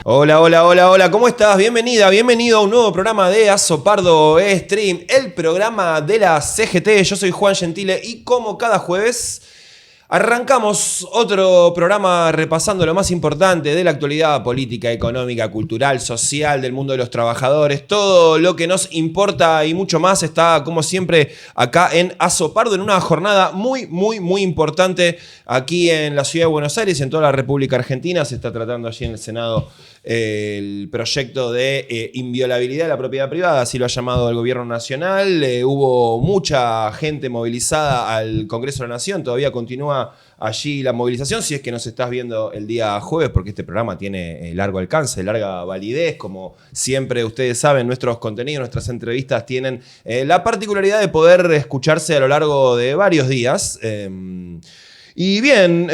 Hola, hola, hola, hola, ¿cómo estás? Bienvenida, bienvenido a un nuevo programa de Azopardo Stream, el programa de la CGT. Yo soy Juan Gentile y como cada jueves arrancamos otro programa repasando lo más importante de la actualidad política, económica, cultural, social, del mundo de los trabajadores. Todo lo que nos importa y mucho más está, como siempre, acá en Azopardo, en una jornada muy importante aquí en la ciudad de Buenos Aires y en toda la República Argentina. Se está tratando allí en el Senado el proyecto de inviolabilidad de la propiedad privada, así lo ha llamado el gobierno nacional. Hubo mucha gente movilizada al Congreso de la Nación, todavía continúa allí la movilización, si es que nos estás viendo el día jueves, porque este programa tiene largo alcance, larga validez. Como siempre ustedes saben, nuestros contenidos, nuestras entrevistas tienen la particularidad de poder escucharse a lo largo de varios días. Y bien,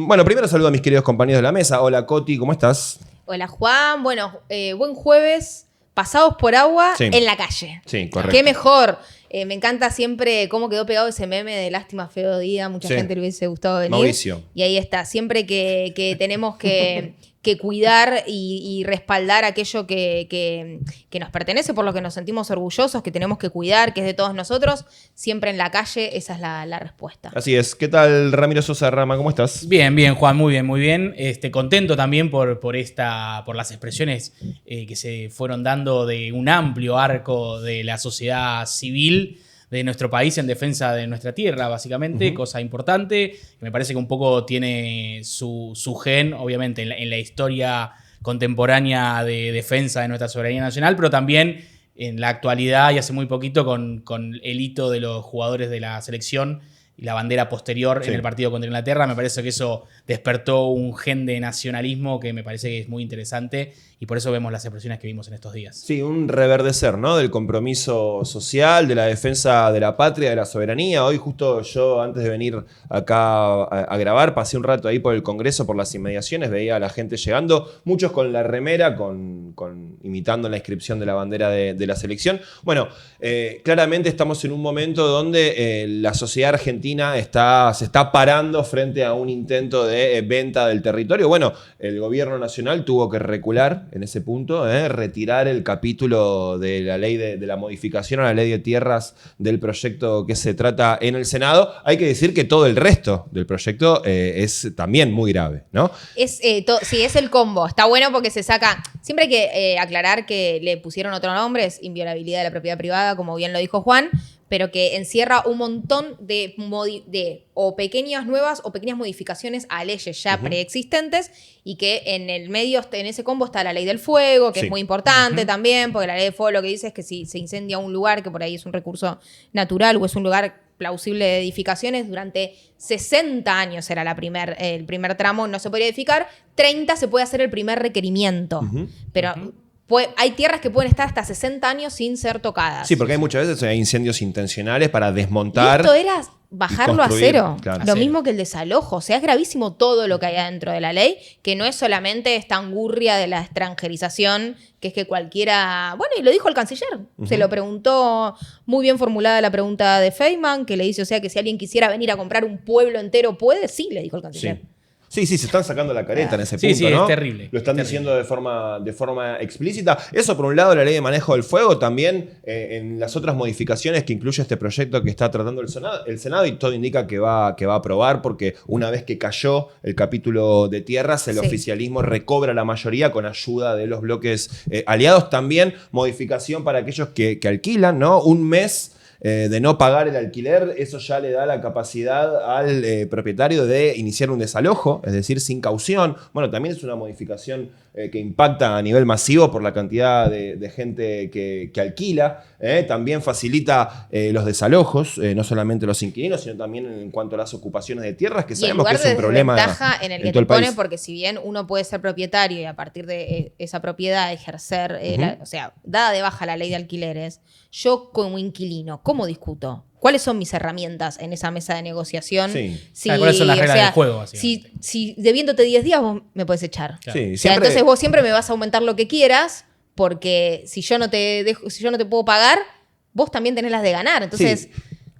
bueno, primero saludo a mis queridos compañeros de la mesa. Hola Coti, ¿cómo estás? Hola Juan, bueno, buen jueves, pasados por agua en la calle. Sí, correcto. Qué mejor. Me encanta siempre cómo quedó pegado ese meme de lástima feo día, mucha gente le hubiese gustado venir. Mauricio. Y ahí está, siempre que tenemos que cuidar y respaldar aquello que nos pertenece, por lo que nos sentimos orgullosos, que tenemos que cuidar, que es de todos nosotros, siempre en la calle, esa es la respuesta. Así es. ¿Qué tal, Ramiro Sosa Rama? ¿Cómo estás? Bien, bien, Juan, muy bien, muy bien. Contento también por las expresiones que se fueron dando de un amplio arco de la sociedad civil de nuestro país en defensa de nuestra tierra, básicamente, cosa importante, que me parece que un poco tiene su gen, obviamente, en la historia contemporánea de defensa de nuestra soberanía nacional, pero también en la actualidad y hace muy poquito con el hito de los jugadores de la selección y la bandera posterior en el partido contra Inglaterra. Me parece que eso despertó un gen de nacionalismo que me parece que es muy interesante y por eso vemos las expresiones que vimos en estos días. Sí, un reverdecer, ¿no? Del compromiso social, de la defensa de la patria, de la soberanía. Hoy justo yo, antes de venir acá a grabar, pasé un rato ahí por el Congreso, por las inmediaciones, veía a la gente llegando, muchos con la remera, imitando la inscripción de la bandera de la selección. Bueno, claramente estamos en un momento donde la sociedad argentina se está parando frente a un intento de venta del territorio. Bueno, el gobierno nacional tuvo que recular en ese punto, retirar el capítulo de la ley de la modificación a la ley de tierras del proyecto que se trata en el Senado. Hay que decir que todo el resto del proyecto es también muy grave, ¿no? Sí, es el combo. Está bueno porque se saca. Siempre hay que aclarar que le pusieron otro nombre, es inviolabilidad de la propiedad privada, como bien lo dijo Juan, pero que encierra un montón de o pequeñas nuevas o pequeñas modificaciones a leyes ya preexistentes, y que en el medio, en ese combo, está la ley del fuego, que es muy importante también, porque la ley del fuego lo que dice es que si se incendia un lugar, que por ahí es un recurso natural o es un lugar plausible de edificaciones, durante 60 años era el primer tramo, no se podía edificar, 30 se puede hacer el primer requerimiento, pero hay tierras que pueden estar hasta 60 años sin ser tocadas. Sí, porque hay muchas veces hay incendios intencionales para desmontar. Y esto era bajarlo a cero. Claro. Lo mismo que el desalojo. O sea, es gravísimo todo lo que hay adentro de la ley, que no es solamente esta angurria de la extranjerización, que es que cualquiera... Bueno, y lo dijo el canciller. Se lo preguntó, muy bien formulada la pregunta de Feynman, que le dice, o sea, que si alguien quisiera venir a comprar un pueblo entero, ¿puede? Sí, le dijo el canciller. Sí. Sí, se están sacando la careta en ese punto, sí, ¿no? es terrible. Lo están diciendo de forma explícita. Eso, por un lado, la ley de manejo del fuego. También en las otras modificaciones que incluye este proyecto que está tratando el Senado, y todo indica que va a aprobar, porque una vez que cayó el capítulo de tierras, el oficialismo recobra la mayoría con ayuda de los bloques aliados. También modificación para aquellos que alquilan, ¿no? Un mes de no pagar el alquiler, eso ya le da la capacidad al propietario de iniciar un desalojo, es decir, sin caución. Bueno, también es una modificación que impacta a nivel masivo por la cantidad de gente que alquila. También facilita los desalojos, no solamente los inquilinos, sino también en cuanto a las ocupaciones de tierras, que sabemos que es un problema en el que te pone, porque si bien uno puede ser propietario y a partir de esa propiedad ejercer, o sea, dada de baja la ley de alquileres, yo como inquilino, ¿cómo discuto? ¿Cuáles son mis herramientas en esa mesa de negociación? ¿Cuáles son las reglas del juego? Si debiéndote 10 días vos me podés echar. Claro. Sí, entonces vos siempre me vas a aumentar lo que quieras, porque si yo no te puedo pagar, vos también tenés las de ganar. Entonces,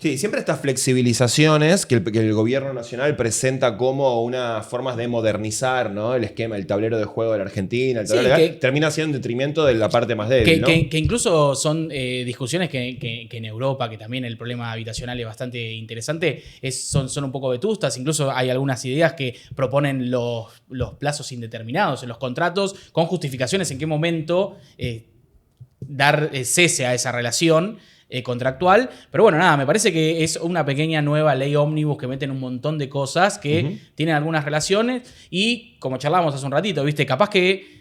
Sí, siempre estas flexibilizaciones que el gobierno nacional presenta como unas formas de modernizar, ¿no? El esquema, el tablero de juego de la Argentina, el tablero legal, termina siendo en detrimento de la parte más débil, ¿no? Que incluso son discusiones que en Europa, que también el problema habitacional es bastante interesante, son un poco vetustas. Incluso hay algunas ideas que proponen los plazos indeterminados en los contratos con justificaciones en qué momento dar cese a esa relación contractual. Pero bueno, nada, me parece que es una pequeña nueva ley ómnibus que meten un montón de cosas que tienen algunas relaciones y, como charlábamos hace un ratito, ¿viste? Capaz que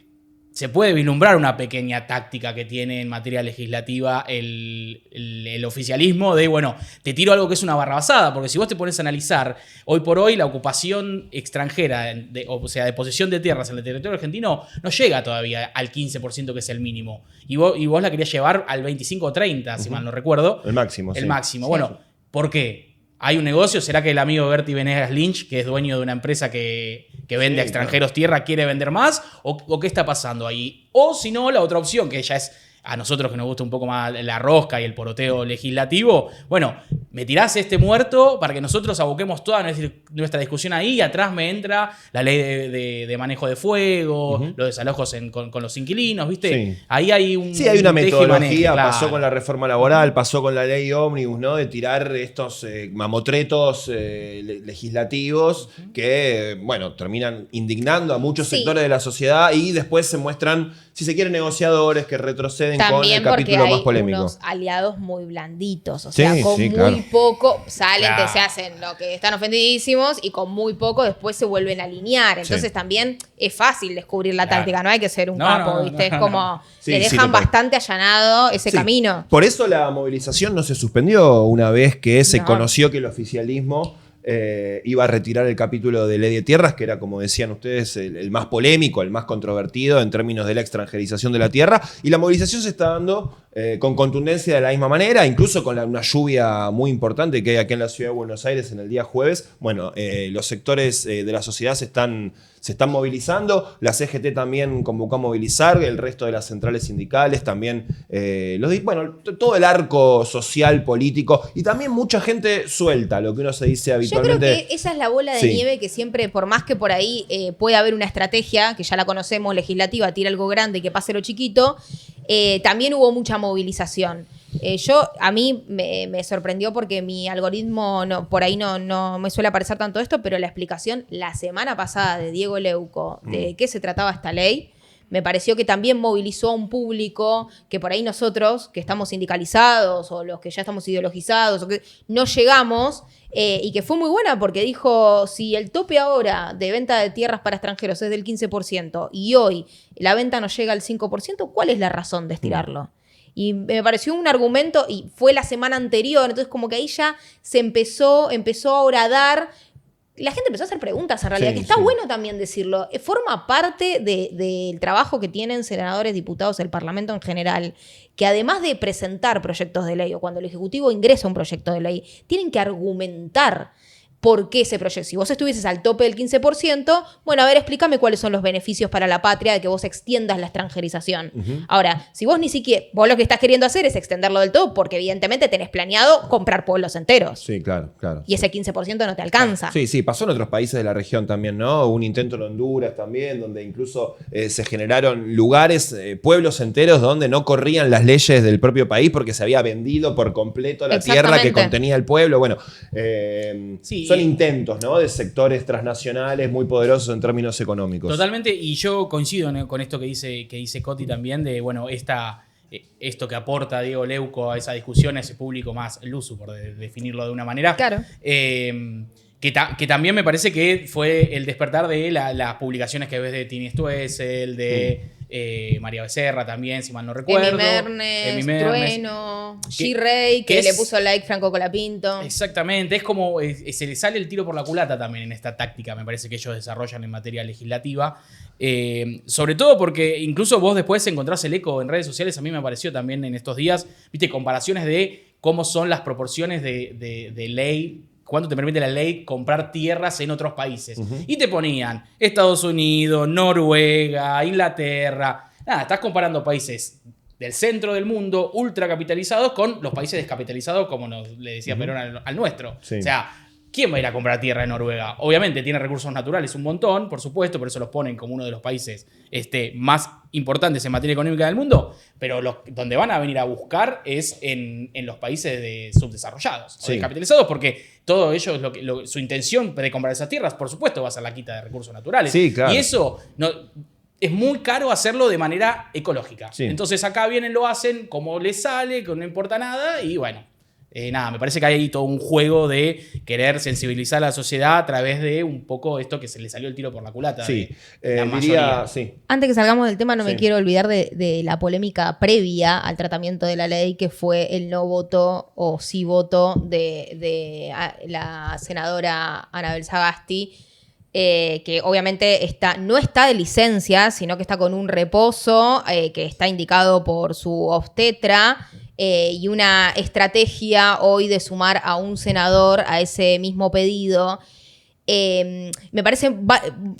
se puede vislumbrar una pequeña táctica que tiene en materia legislativa el oficialismo de, bueno, te tiro algo que es una barrabasada, porque si vos te pones a analizar, hoy por hoy la ocupación extranjera, o sea, de posesión de tierras en el territorio argentino, no llega todavía al 15% que es el mínimo. Y vos la querías llevar al 25 o 30, si mal no recuerdo. El máximo, El sí. máximo. Sí, bueno, sí. ¿por qué? ¿Hay un negocio? ¿Será que el amigo Bertie Venegas Lynch, que es dueño de una empresa que vende a extranjeros tierra, quiere vender más? ¿O qué está pasando ahí? O si no, la otra opción, que ya es a nosotros que nos gusta un poco más la rosca y el poroteo legislativo, bueno, me tirás este muerto para que nosotros aboquemos toda nuestra discusión ahí y atrás me entra la ley de manejo de fuego, los desalojos con los inquilinos, ¿viste? Sí. Ahí hay un... Sí, hay una metodología, claro. Pasó con la reforma laboral, pasó con la ley ómnibus, ¿no? De tirar estos mamotretos legislativos que, bueno, terminan indignando a muchos sectores de la sociedad y después se muestran, si se quiere, negociadores que retroceden También con el capítulo porque más hay polémico. unos aliados muy blanditos, o Sí, sea, con sí, muy claro. poco salen, Claro. se hacen lo que están ofendidísimos y con muy poco después se vuelven a alinear. Entonces Sí. también es fácil descubrir la Claro. táctica, no hay que ser un No, capo, no, ¿viste? no, Es como no. Sí, le sí, dejan total. bastante allanado ese Sí. camino. Por eso la movilización no se suspendió una vez que se No. conoció que el oficialismo iba a retirar el capítulo de Ley de Tierras, que era, como decían ustedes, el más polémico, el más controvertido en términos de la extranjerización de la tierra. Y la movilización se está dando con contundencia de la misma manera, incluso con una lluvia muy importante que hay aquí en la ciudad de Buenos Aires en el día jueves. Bueno, los sectores de la sociedad se están movilizando. La CGT también convocó a movilizar, el resto de las centrales sindicales también, todo el arco social, político y también mucha gente suelta, lo que uno se dice Yo habitualmente. creo que esa es la bola de Sí. nieve que siempre, por más que por ahí puede haber una estrategia, que ya la conocemos, legislativa, tira algo grande y que pase lo chiquito, también hubo mucha movilización. A mí me sorprendió porque mi algoritmo por ahí no me suele aparecer tanto esto, pero la explicación la semana pasada de Diego Leuco de qué se trataba esta ley, me pareció que también movilizó a un público que por ahí nosotros, que estamos sindicalizados o los que ya estamos ideologizados, o que no llegamos, y que fue muy buena porque dijo, si el tope ahora de venta de tierras para extranjeros es del 15% y hoy la venta no llega al 5%, ¿cuál es la razón de estirarlo? Y me pareció un argumento, y fue la semana anterior, entonces como que ahí ya se empezó ahora a dar. La gente empezó a hacer preguntas en realidad, Sí, que está sí. bueno también decirlo. Forma parte del trabajo que tienen senadores, diputados, el Parlamento en general, que además de presentar proyectos de ley o cuando el Ejecutivo ingresa un proyecto de ley, tienen que argumentar por qué ese proyecto. Si vos estuvieses al tope del 15%, bueno, a ver, explícame cuáles son los beneficios para la patria de que vos extiendas la extranjerización. Ahora, si vos ni siquiera, vos lo que estás queriendo hacer es extenderlo del todo, porque evidentemente tenés planeado comprar pueblos enteros. Sí, claro, claro. Y ese 15% no te alcanza. Sí, sí, pasó en otros países de la región también, ¿no? Hubo un intento en Honduras también, donde incluso se generaron lugares, pueblos enteros donde no corrían las leyes del propio país porque se había vendido por completo la tierra que Exactamente. contenía el pueblo. Bueno, Sí. son intentos, ¿no? De sectores transnacionales muy poderosos en términos económicos. Totalmente, y yo coincido, ¿no?, con esto que dice Coti también, de bueno, esto que aporta Diego Leuco a esa discusión, a ese público más luso, por definirlo de una manera. Claro. Que también me parece que fue el despertar de las publicaciones que ves de Tini Stoessel, de María Becerra también, si mal no recuerdo. Emi Mernes, Trueno, Que- G-Ray, que que es- le puso like Franco Colapinto. Exactamente, es como se le sale el tiro por la culata también en esta táctica, me parece que ellos desarrollan en materia legislativa. Sobre todo porque incluso vos después encontrás el eco en redes sociales, a mí me apareció también en estos días, viste, comparaciones de cómo son las proporciones de ley, cuánto te permite la ley comprar tierras en otros países. Y te ponían Estados Unidos, Noruega, Inglaterra. Nada, estás comparando países del centro del mundo, ultracapitalizados, con los países descapitalizados, como le decía Perón al nuestro. Sí. O sea, ¿quién va a ir a comprar tierra en Noruega? Obviamente tiene recursos naturales un montón, por supuesto, por eso los ponen como uno de los países más importantes en materia económica del mundo, pero donde van a venir a buscar es en los países subdesarrollados, o descapitalizados, porque todo ello, su intención de comprar esas tierras, por supuesto, va a ser la quita de recursos naturales. Sí, claro. Y eso es muy caro hacerlo de manera ecológica. Sí. Entonces acá vienen, lo hacen como les sale, que no importa nada, y bueno. Me parece que hay todo un juego de querer sensibilizar a la sociedad a través de un poco esto que se le salió el tiro por la culata. Sí, la mayoría. sí. Antes que salgamos del tema, no Sí. me quiero olvidar de la polémica previa al tratamiento de la ley, que fue el no voto o sí voto de la senadora Anabel Sagasti, que obviamente no está de licencia, sino que está con un reposo que está indicado por su obstetra. Y una estrategia hoy de sumar a un senador a ese mismo pedido. Me parece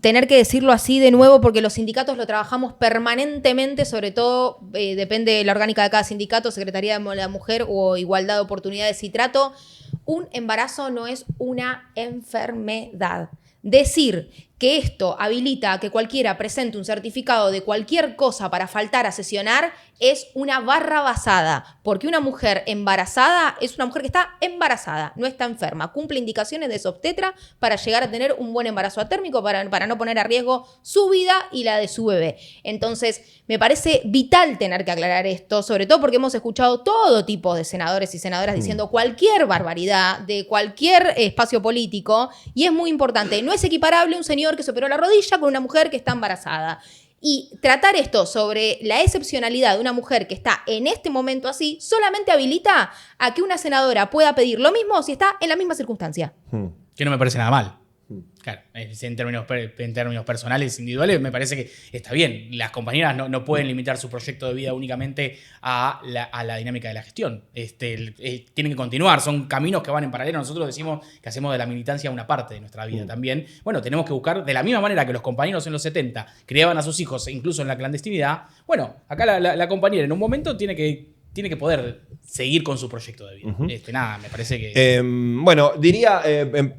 tener que decirlo así de nuevo, porque los sindicatos lo trabajamos permanentemente, sobre todo depende de la orgánica de cada sindicato, Secretaría de la Mujer o Igualdad de Oportunidades y Trato. Un embarazo no es una enfermedad. Decir que esto habilita a que cualquiera presente un certificado de cualquier cosa para faltar a sesionar es una barra basada, porque una mujer embarazada es una mujer que está embarazada, no está enferma, cumple indicaciones de su obstetra para llegar a tener un buen embarazo atérmico, para no poner a riesgo su vida y la de su bebé. Entonces, me parece vital tener que aclarar esto, sobre todo porque hemos escuchado todo tipo de senadores y senadoras diciendo cualquier barbaridad de cualquier espacio político, y es muy importante. No es equiparable un señor que se operó la rodilla con una mujer que está embarazada. Y tratar esto sobre la excepcionalidad de una mujer que está en este momento así solamente habilita a que una senadora pueda pedir lo mismo si está en la misma circunstancia. Que no me parece nada mal. Claro, en términos personales, individuales, me parece que está bien. Las compañeras no pueden limitar su proyecto de vida únicamente a la dinámica de la gestión. Tienen que continuar, son caminos que van en paralelo. Nosotros decimos que hacemos de la militancia una parte de nuestra vida también. Bueno, tenemos que buscar, de la misma manera que los compañeros en los 70 criaban a sus hijos, incluso en la clandestinidad, bueno, acá la compañera en un momento tiene que poder seguir con su proyecto de vida. Me parece que... Bueno, diría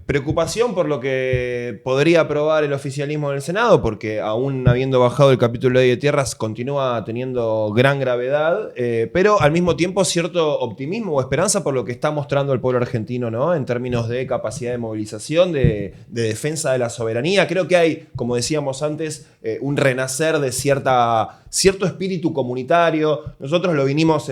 preocupación por lo que podría aprobar el oficialismo en el Senado, porque aún habiendo bajado el capítulo de ley de tierras, continúa teniendo gran gravedad, pero al mismo tiempo cierto optimismo o esperanza por lo que está mostrando el pueblo argentino, ¿no? En términos de capacidad de movilización, de defensa de la soberanía. Creo que hay, como decíamos antes, un renacer de cierto espíritu comunitario. Nosotros lo vinimos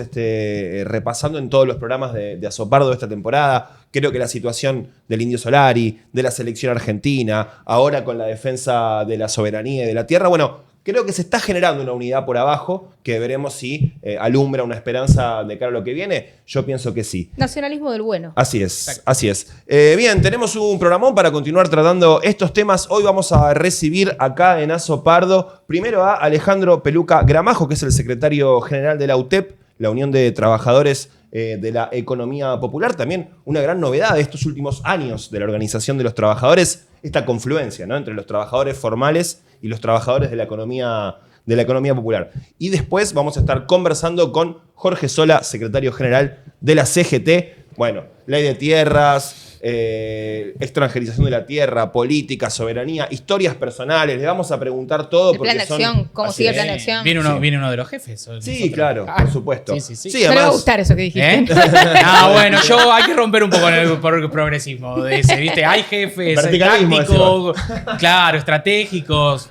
repasando en todos los programas de Azopardo de esta temporada. Creo que la situación del Indio Solari, de la selección argentina, ahora con la defensa de la soberanía y de la tierra, bueno, creo que se está generando una unidad por abajo que veremos si alumbra una esperanza de cara a lo que viene. Yo pienso que sí. Nacionalismo del bueno. Así es, así es. Bien, tenemos un programón para continuar tratando estos temas. Hoy vamos a recibir acá en Azopardo primero a Alejandro Peluca Gramajo, que es el secretario general de la UTEP, la Unión de Trabajadores de la Economía Popular. También una gran novedad de estos últimos años de la Organización de los Trabajadores, esta confluencia, ¿no?, entre los trabajadores formales y los trabajadores de la economía popular. Y después vamos a estar conversando con Jorge Sola, secretario general de la CGT. Bueno, ley de tierras, extranjerización de la tierra, política, soberanía, historias personales. Le vamos a preguntar todo. El plan de acción, cómo sigue el plan de acción. Viene uno de los jefes. Sí, claro, por supuesto. Sí. Sí, No además, le va a gustar eso que dijiste. Bueno, hay que romper un poco por el progresismo de ese, ¿viste? Hay jefes Verticalismo, tácticos, claro, estratégicos.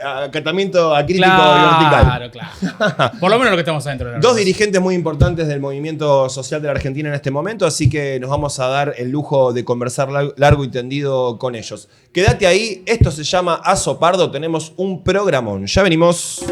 acatamiento acrítico y vertical. Claro. Por lo menos lo que estamos adentro de la Dos dirigentes muy importantes del movimiento social de la Argentina en este momento, así que nos vamos a dar el lujo de conversar largo y tendido con ellos. Quédate ahí, esto se llama Azopardo, tenemos un programón. Ya venimos.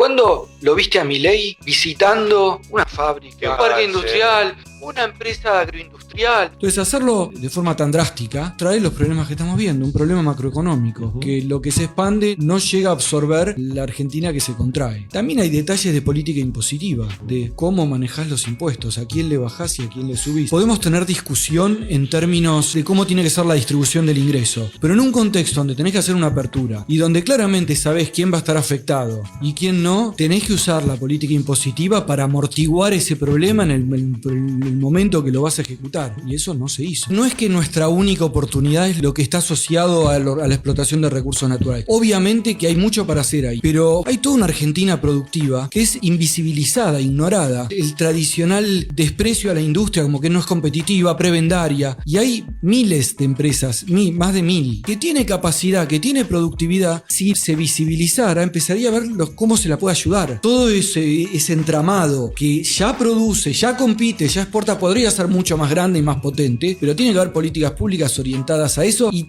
¿Cuándo lo viste a Milei visitando una fábrica, un parque industrial, una empresa agroindustrial? Entonces, hacerlo de forma tan drástica trae los problemas que estamos viendo, un problema macroeconómico, que lo que se expande no llega a absorber la Argentina que se contrae. También hay detalles de política impositiva, de cómo manejás los impuestos, a quién le bajás y a quién le subís. Podemos tener discusión en términos de cómo tiene que ser la distribución del ingreso, pero en un contexto donde tenés que hacer una apertura y donde claramente sabés quién va a estar afectado y quién no, tenés que usar la política impositiva para amortiguar ese problema en el momento que lo vas a ejecutar, y eso no se hizo. No es que nuestra única oportunidad es lo que está asociado a la explotación de recursos naturales. Obviamente que hay mucho para hacer ahí, pero hay toda una Argentina productiva que es invisibilizada, ignorada. El tradicional desprecio a la industria como que no es competitiva, prebendaria, y hay miles de empresas, más de 1000, que tiene capacidad, que tiene productividad. Si se visibilizara, empezaría a ver cómo se la puede ayudar. Todo ese entramado que ya produce, ya compite, ya exporta, podría ser mucho más grande y más potente, pero tiene que haber políticas públicas orientadas a eso, y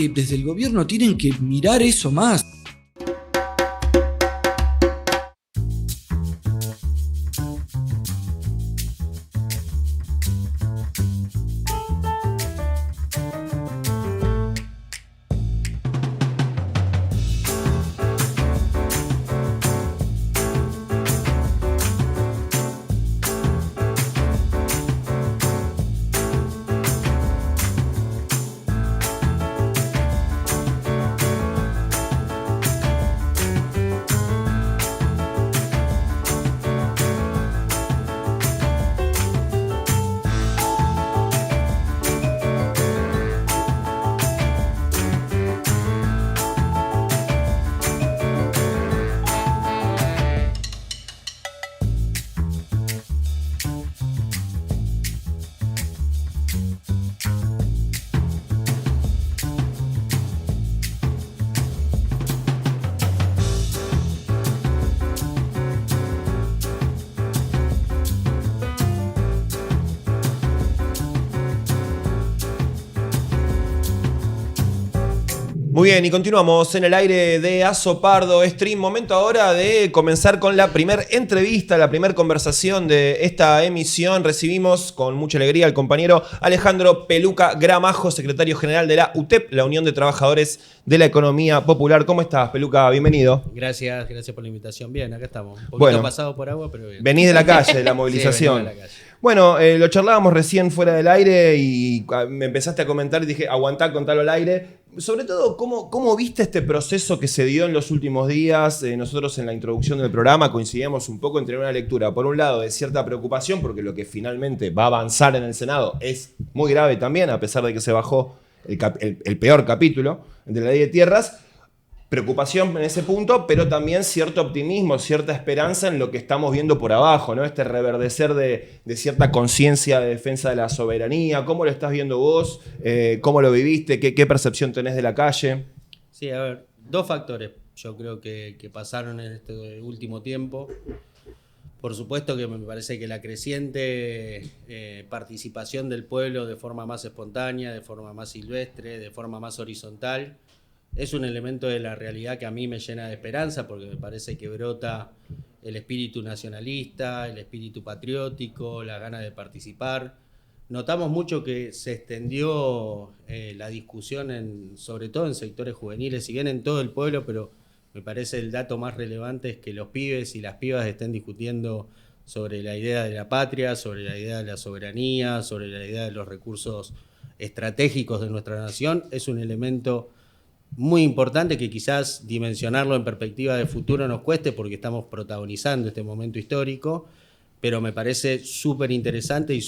desde el gobierno tienen que mirar eso más. Muy bien, y continuamos en el aire de Azopardo Stream. Momento ahora de comenzar con la primera entrevista, la primera conversación de esta emisión. Recibimos con mucha alegría al compañero Alejandro Peluca Gramajo, secretario general de la UTEP, la Unión de Trabajadores de la Economía Popular. ¿Cómo estás, Peluca? Bienvenido. Gracias por la invitación. Bien, acá estamos. Un poquito pasado por agua, pero bien. Venís de la calle, de la movilización. Sí, venimos de la calle. Bueno, lo charlábamos recién fuera del aire y me empezaste a comentar y dije, aguantá, contalo al aire. Sobre todo, ¿cómo viste este proceso que se dio en los últimos días? Nosotros en la introducción del programa coincidíamos un poco entre una lectura, por un lado, de cierta preocupación, porque lo que finalmente va a avanzar en el Senado es muy grave también, a pesar de que se bajó el peor capítulo de la ley de tierras. Preocupación en ese punto, pero también cierto optimismo, cierta esperanza en lo que estamos viendo por abajo, ¿no? Este reverdecer de cierta conciencia de defensa de la soberanía. ¿Cómo lo estás viendo vos? ¿Cómo lo viviste? ¿Qué percepción tenés de la calle? Sí, a ver, dos factores yo creo que pasaron en este último tiempo. Por supuesto que me parece que la creciente participación del pueblo de forma más espontánea, de forma más silvestre, de forma más horizontal, es un elemento de la realidad que a mí me llena de esperanza, porque me parece que brota el espíritu nacionalista, el espíritu patriótico, la gana de participar. Notamos mucho que se extendió la discusión, sobre todo en sectores juveniles, si bien en todo el pueblo, pero me parece el dato más relevante es que los pibes y las pibas estén discutiendo sobre la idea de la patria, sobre la idea de la soberanía, sobre la idea de los recursos estratégicos de nuestra nación. Es un elemento muy importante que quizás dimensionarlo en perspectiva de futuro nos cueste porque estamos protagonizando este momento histórico, pero me parece súper interesante y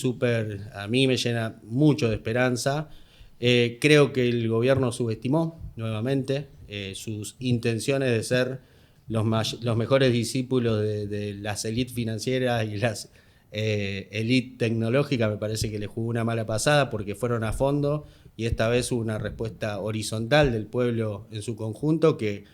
a mí me llena mucho de esperanza. Creo que el gobierno subestimó nuevamente sus intenciones de ser los mejores discípulos de las élites financieras y las élites tecnológicas. Me parece que les jugó una mala pasada porque fueron a fondo, y esta vez hubo una respuesta horizontal del pueblo en su conjunto que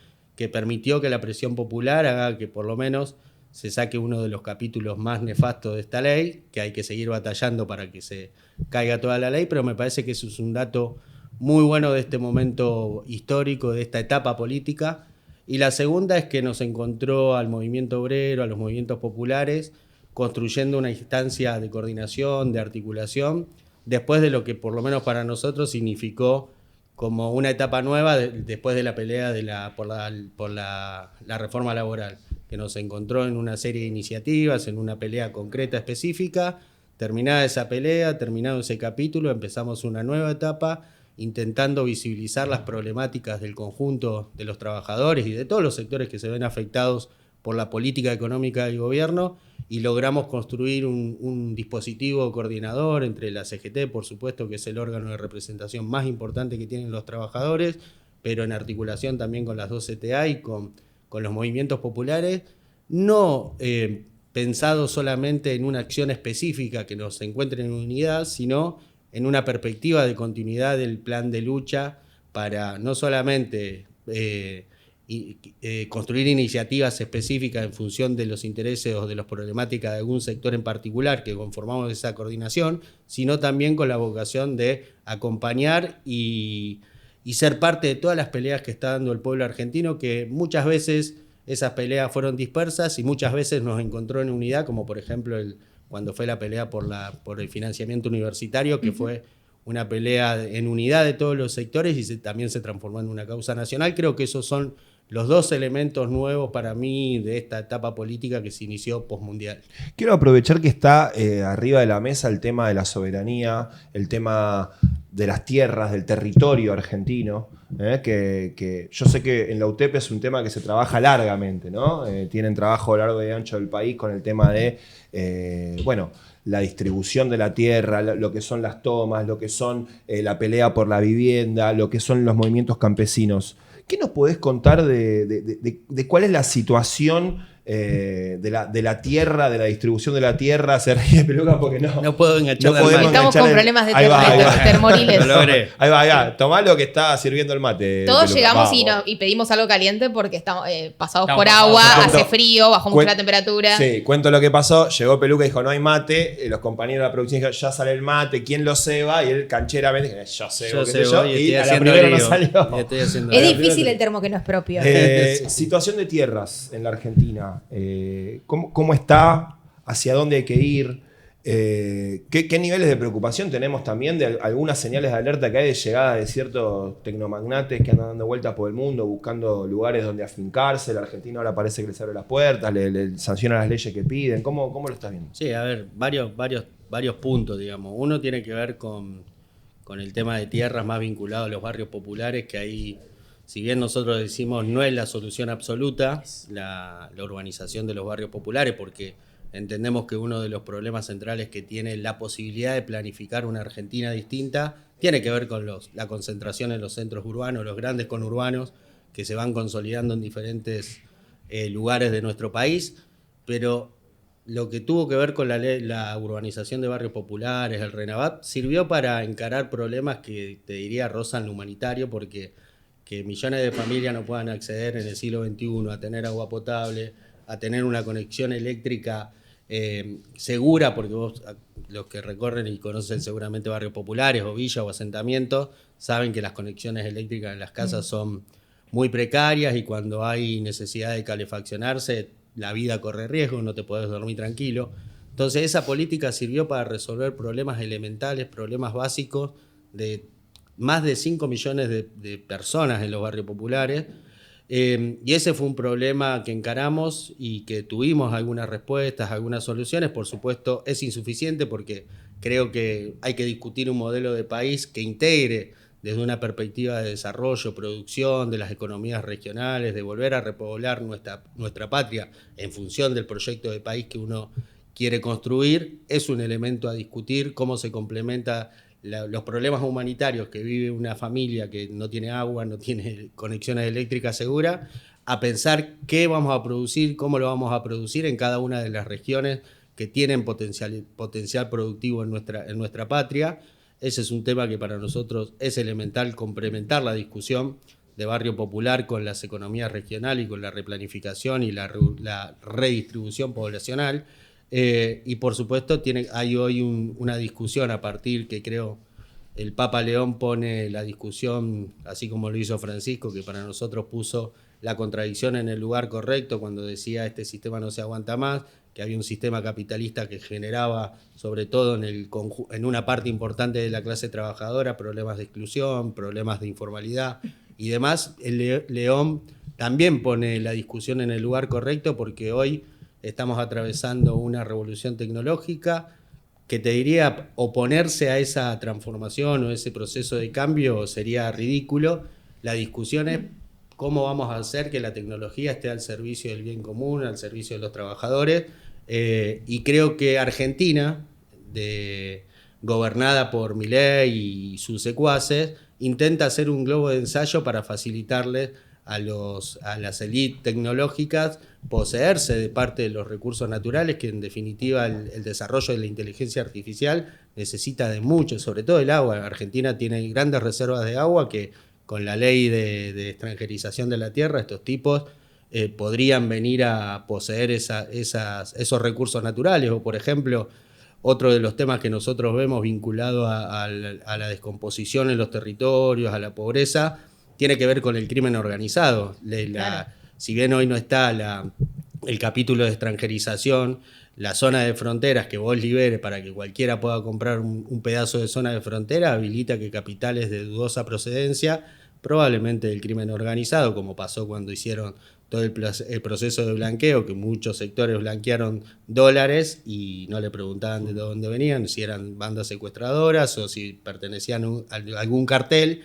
permitió que la presión popular haga que por lo menos se saque uno de los capítulos más nefastos de esta ley, que hay que seguir batallando para que se caiga toda la ley, pero me parece que eso es un dato muy bueno de este momento histórico, de esta etapa política, Y la segunda es que nos encontró al movimiento obrero, a los movimientos populares, construyendo una instancia de coordinación, de articulación, después de lo que por lo menos para nosotros significó como una etapa nueva después de la pelea por la reforma laboral, que nos encontró en una serie de iniciativas, en una pelea concreta específica. Terminada esa pelea, terminado ese capítulo, empezamos una nueva etapa intentando visibilizar las problemáticas del conjunto de los trabajadores y de todos los sectores que se ven afectados por la política económica del gobierno, y logramos construir un dispositivo coordinador entre la CGT, por supuesto, que es el órgano de representación más importante que tienen los trabajadores, pero en articulación también con las dos CTA y con los movimientos populares, no pensado solamente en una acción específica que nos encuentre en unidad, sino en una perspectiva de continuidad del plan de lucha para no solamente construir iniciativas específicas en función de los intereses o de las problemáticas de algún sector en particular que conformamos esa coordinación, sino también con la vocación de acompañar y ser parte de todas las peleas que está dando el pueblo argentino, que muchas veces esas peleas fueron dispersas y muchas veces nos encontró en unidad, como por ejemplo cuando fue la pelea por el financiamiento universitario, que fue una pelea en unidad de todos los sectores y también se transformó en una causa nacional. Creo que esos son los dos elementos nuevos para mí de esta etapa política que se inició postmundial. Quiero aprovechar que está arriba de la mesa el tema de la soberanía, el tema de las tierras, del territorio argentino, que yo sé que en la UTEP es un tema que se trabaja largamente, ¿no? Tienen trabajo a lo largo y ancho del país con el tema de, la distribución de la tierra, lo que son las tomas, lo que son la pelea por la vivienda, lo que son los movimientos campesinos. ¿Qué nos podés contar de cuál es la situación de la tierra, de la distribución de la tierra? Se ríe Peluca porque no puedo enganchar. Estamos con problemas de termoriles. Lo logré. Ahí va. Tomá lo que está sirviendo el mate. Todos Peluca. llegamos y pedimos algo caliente porque estamos pasados por agua, hace frío, bajó mucho la temperatura. Sí, cuento lo que pasó. Llegó Peluca y dijo, no hay mate. Los compañeros de la producción dijeron, ya sale el mate. ¿Quién lo ceba? Y él cancheramente dijo, yo cebo. Y a la primera no salió. Es difícil el termo que no es propio. Situación de tierras en la Argentina. ¿Cómo está? ¿Hacia dónde hay que ir? ¿Qué niveles de preocupación tenemos también de algunas señales de alerta que hay de llegada de ciertos tecnomagnates que andan dando vueltas por el mundo buscando lugares donde afincarse? La Argentina ahora parece que les abre las puertas, le sanciona las leyes que piden. ¿Cómo lo estás viendo? Sí, a ver, varios puntos, digamos. Uno tiene que ver con el tema de tierras más vinculado a los barrios populares, que ahí, si bien nosotros decimos no es la solución absoluta la urbanización de los barrios populares, porque entendemos que uno de los problemas centrales que tiene la posibilidad de planificar una Argentina distinta tiene que ver con la concentración en los centros urbanos, los grandes conurbanos que se van consolidando en diferentes lugares de nuestro país, pero lo que tuvo que ver con la urbanización de barrios populares, el RENAVAP, sirvió para encarar problemas que te diría rozan lo humanitario, porque que millones de familias no puedan acceder en el siglo XXI a tener agua potable, a tener una conexión eléctrica segura, porque vos, los que recorren y conocen seguramente barrios populares o villas o asentamientos, saben que las conexiones eléctricas en las casas son muy precarias y cuando hay necesidad de calefaccionarse, la vida corre riesgo, no te podés dormir tranquilo. Entonces esa política sirvió para resolver problemas elementales, problemas básicos de más de 5 millones de personas en los barrios populares, y ese fue un problema que encaramos y que tuvimos algunas respuestas, algunas soluciones. Por supuesto es insuficiente porque creo que hay que discutir un modelo de país que integre desde una perspectiva de desarrollo, producción, de las economías regionales, de volver a repoblar nuestra patria en función del proyecto de país que uno quiere construir. Es un elemento a discutir, cómo se complementa los problemas humanitarios que vive una familia que no tiene agua, no tiene conexiones eléctricas seguras, a pensar qué vamos a producir, cómo lo vamos a producir en cada una de las regiones que tienen potencial productivo en nuestra patria. Ese es un tema que para nosotros es elemental, complementar la discusión de barrio popular con las economías regionales y con la replanificación y la redistribución poblacional. Y por supuesto hay hoy una discusión a partir que creo el Papa León pone la discusión, así como lo hizo Francisco, que para nosotros puso la contradicción en el lugar correcto cuando decía este sistema no se aguanta más, que había un sistema capitalista que generaba, sobre todo en una parte importante de la clase trabajadora, problemas de exclusión, problemas de informalidad y demás. El León también pone la discusión en el lugar correcto porque hoy estamos atravesando una revolución tecnológica que te diría oponerse a esa transformación o ese proceso de cambio sería ridículo. La discusión es cómo vamos a hacer que la tecnología esté al servicio del bien común, al servicio de los trabajadores. Y creo que Argentina, gobernada por Milei y sus secuaces, intenta hacer un globo de ensayo para facilitarles a las élites tecnológicas poseerse de parte de los recursos naturales, que en definitiva el desarrollo de la inteligencia artificial necesita de mucho, sobre todo el agua. Argentina tiene grandes reservas de agua que con la ley de extranjerización de la tierra, estos tipos podrían venir a poseer esos recursos naturales. O por ejemplo, otro de los temas que nosotros vemos vinculado a la descomposición en los territorios, a la pobreza, tiene que ver con el crimen organizado. Claro. Si bien hoy no está el capítulo de extranjerización, la zona de fronteras que vos liberes para que cualquiera pueda comprar un pedazo de zona de frontera habilita que capitales de dudosa procedencia, probablemente del crimen organizado, como pasó cuando hicieron todo el proceso de blanqueo, que muchos sectores blanquearon dólares y no le preguntaban de dónde venían, si eran bandas secuestradoras o si pertenecían a algún cartel.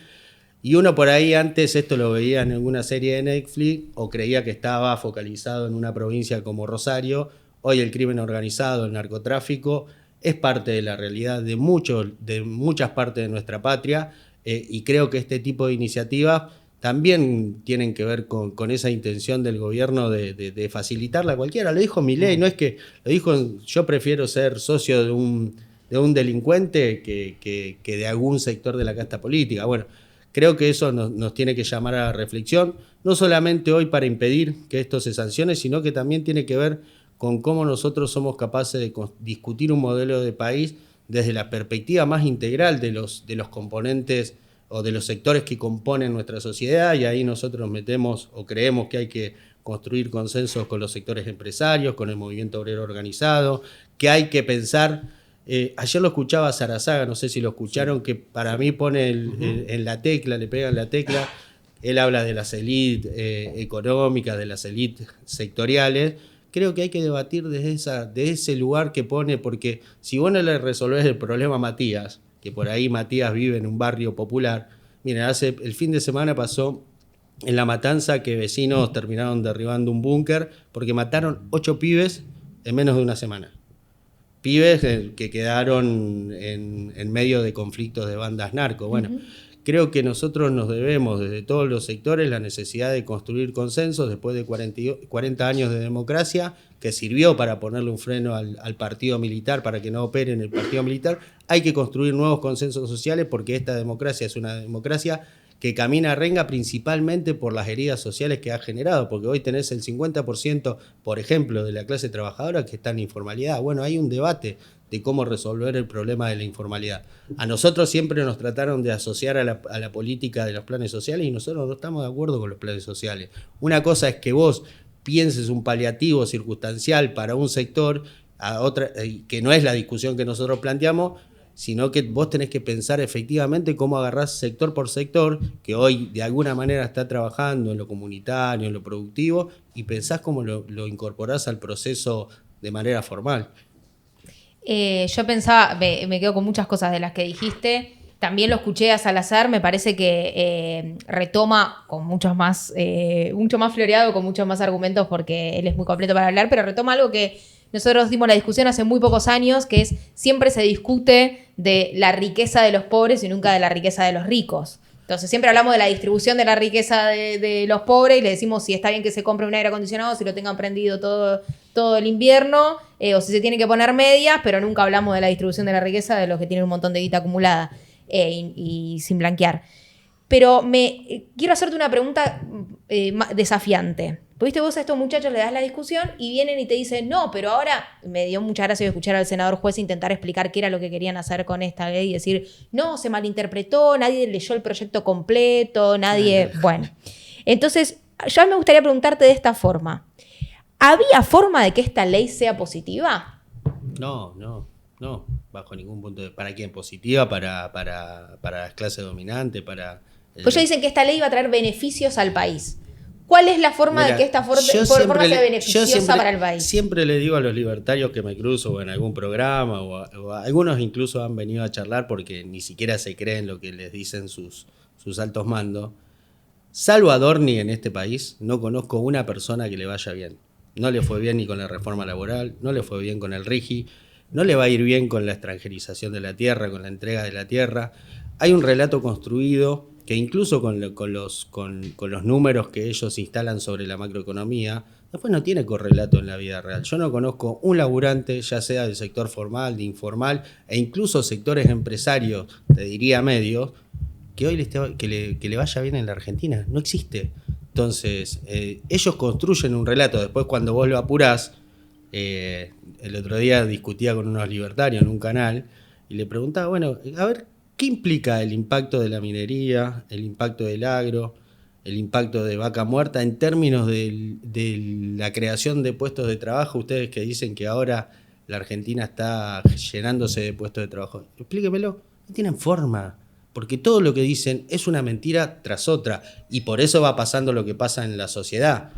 Y uno por ahí antes esto lo veía en alguna serie de Netflix o creía que estaba focalizado en una provincia como Rosario. Hoy el crimen organizado, el narcotráfico, es parte de la realidad de muchas partes de nuestra patria, y creo que este tipo de iniciativas también tienen que ver con esa intención del gobierno de facilitarla a cualquiera. Lo dijo Milei, no es que lo dijo, yo prefiero ser socio de un delincuente que de algún sector de la casta política. Bueno, creo que eso nos tiene que llamar a la reflexión, no solamente hoy para impedir que esto se sancione, sino que también tiene que ver con cómo nosotros somos capaces de discutir un modelo de país desde la perspectiva más integral de los componentes o de los sectores que componen nuestra sociedad, y ahí nosotros metemos o creemos que hay que construir consensos con los sectores empresarios, con el movimiento obrero organizado, que hay que pensar. Ayer lo escuchaba a Sarazaga, no sé si lo escucharon, que para mí pone en la tecla, le pega en la tecla. Él habla de las élites económicas, de las élites sectoriales. Creo que hay que debatir desde ese lugar que pone, porque si vos no le resolvés el problema a Matías, que por ahí Matías vive en un barrio popular, miren, el fin de semana pasó en La Matanza que vecinos terminaron derribando un búnker porque mataron 8 pibes en menos de una semana. Pibes que quedaron en medio de conflictos de bandas narco. Bueno, creo que nosotros nos debemos desde todos los sectores la necesidad de construir consensos después de 40 años de democracia, que sirvió para ponerle un freno al partido militar, para que no opere en el partido militar. Hay que construir nuevos consensos sociales porque esta democracia es una democracia que camina a renga principalmente por las heridas sociales que ha generado, porque hoy tenés el 50%, por ejemplo, de la clase trabajadora que está en informalidad. Bueno, hay un debate de cómo resolver el problema de la informalidad. A nosotros siempre nos trataron de asociar a la política de los planes sociales y nosotros no estamos de acuerdo con los planes sociales. Una cosa es que vos pienses un paliativo circunstancial para un sector, a otra, que no es la discusión que nosotros planteamos, sino que vos tenés que pensar efectivamente cómo agarrás sector por sector, que hoy de alguna manera está trabajando en lo comunitario, en lo productivo, y pensás cómo lo incorporás al proceso de manera formal. Yo pensaba, me quedo con muchas cosas de las que dijiste. También lo escuché a Salazar, me parece que retoma con mucho más floreado, con muchos más argumentos, porque él es muy completo para hablar, pero retoma algo que nosotros dimos la discusión hace muy pocos años, que es siempre se discute de la riqueza de los pobres y nunca de la riqueza de los ricos. Entonces siempre hablamos de la distribución de la riqueza de los pobres y le decimos si está bien que se compre un aire acondicionado, si lo tengan prendido todo el invierno, o si se tiene que poner medias, pero nunca hablamos de la distribución de la riqueza de los que tienen un montón de guita acumulada y sin blanquear. Pero quiero hacerte una pregunta desafiante. Pues viste, vos a estos muchachos le das la discusión y vienen y te dicen, no, pero ahora me dio mucha gracia escuchar al senador juez intentar explicar qué era lo que querían hacer con esta ley y decir, no, se malinterpretó, nadie leyó el proyecto completo, nadie... Bueno, entonces yo me gustaría preguntarte de esta forma. ¿Había forma de que esta ley sea positiva? No, bajo ningún punto de... ¿Para quién? ¿Positiva? ¿Para las clases dominantes? Pues ellos dicen que esta ley iba a traer beneficios al país. ¿Cuál es la forma de que esta forma sea beneficiosa para el país? Siempre le digo a los libertarios que me cruzo o en algún programa, o algunos incluso han venido a charlar porque ni siquiera se creen lo que les dicen sus altos mandos. Salvo a Adorni en este país, no conozco una persona que le vaya bien. No le fue bien ni con la reforma laboral, no le fue bien con el RIGI, no le va a ir bien con la extranjerización de la tierra, con la entrega de la tierra. Hay un relato construido que incluso con los números que ellos instalan sobre la macroeconomía, después no tiene correlato en la vida real. Yo no conozco un laburante, ya sea del sector formal, de informal, e incluso sectores empresarios, te diría medios, que hoy que le vaya bien en la Argentina. No existe. Entonces, ellos construyen un relato. Después, cuando vos lo apurás, el otro día discutía con unos libertarios en un canal y le preguntaba, bueno, a ver, ¿qué implica el impacto de la minería, el impacto del agro, el impacto de Vaca Muerta en términos de la creación de puestos de trabajo? Ustedes que dicen que ahora la Argentina está llenándose de puestos de trabajo. Explíquemelo. No tienen forma, porque todo lo que dicen es una mentira tras otra. Y por eso va pasando lo que pasa en la sociedad.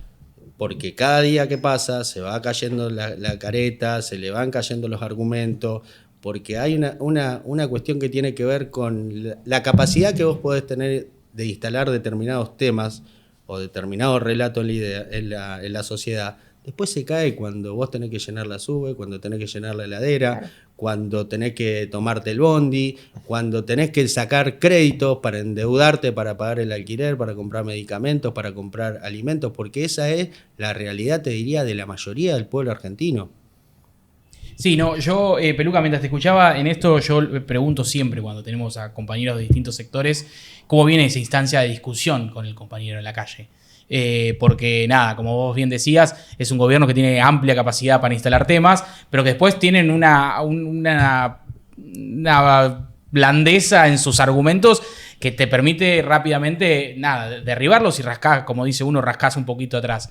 Porque cada día que pasa se va cayendo la careta, se le van cayendo los argumentos, porque hay una cuestión que tiene que ver con la capacidad que vos podés tener de instalar determinados temas o determinados relatos en la sociedad. Después se cae cuando vos tenés que llenar la SUBE, cuando tenés que llenar la heladera, claro, cuando tenés que tomarte el bondi, cuando tenés que sacar créditos para endeudarte, para pagar el alquiler, para comprar medicamentos, para comprar alimentos, porque esa es la realidad, te diría, de la mayoría del pueblo argentino. Sí, no, yo, Peluca, mientras te escuchaba en esto, yo pregunto siempre cuando tenemos a compañeros de distintos sectores, ¿cómo viene esa instancia de discusión con el compañero en la calle? Porque nada, como vos bien decías, es un gobierno que tiene amplia capacidad para instalar temas, pero que después tienen una blandeza en sus argumentos que te permite rápidamente, nada, derribarlos y rascar, como dice uno, rascarse un poquito atrás.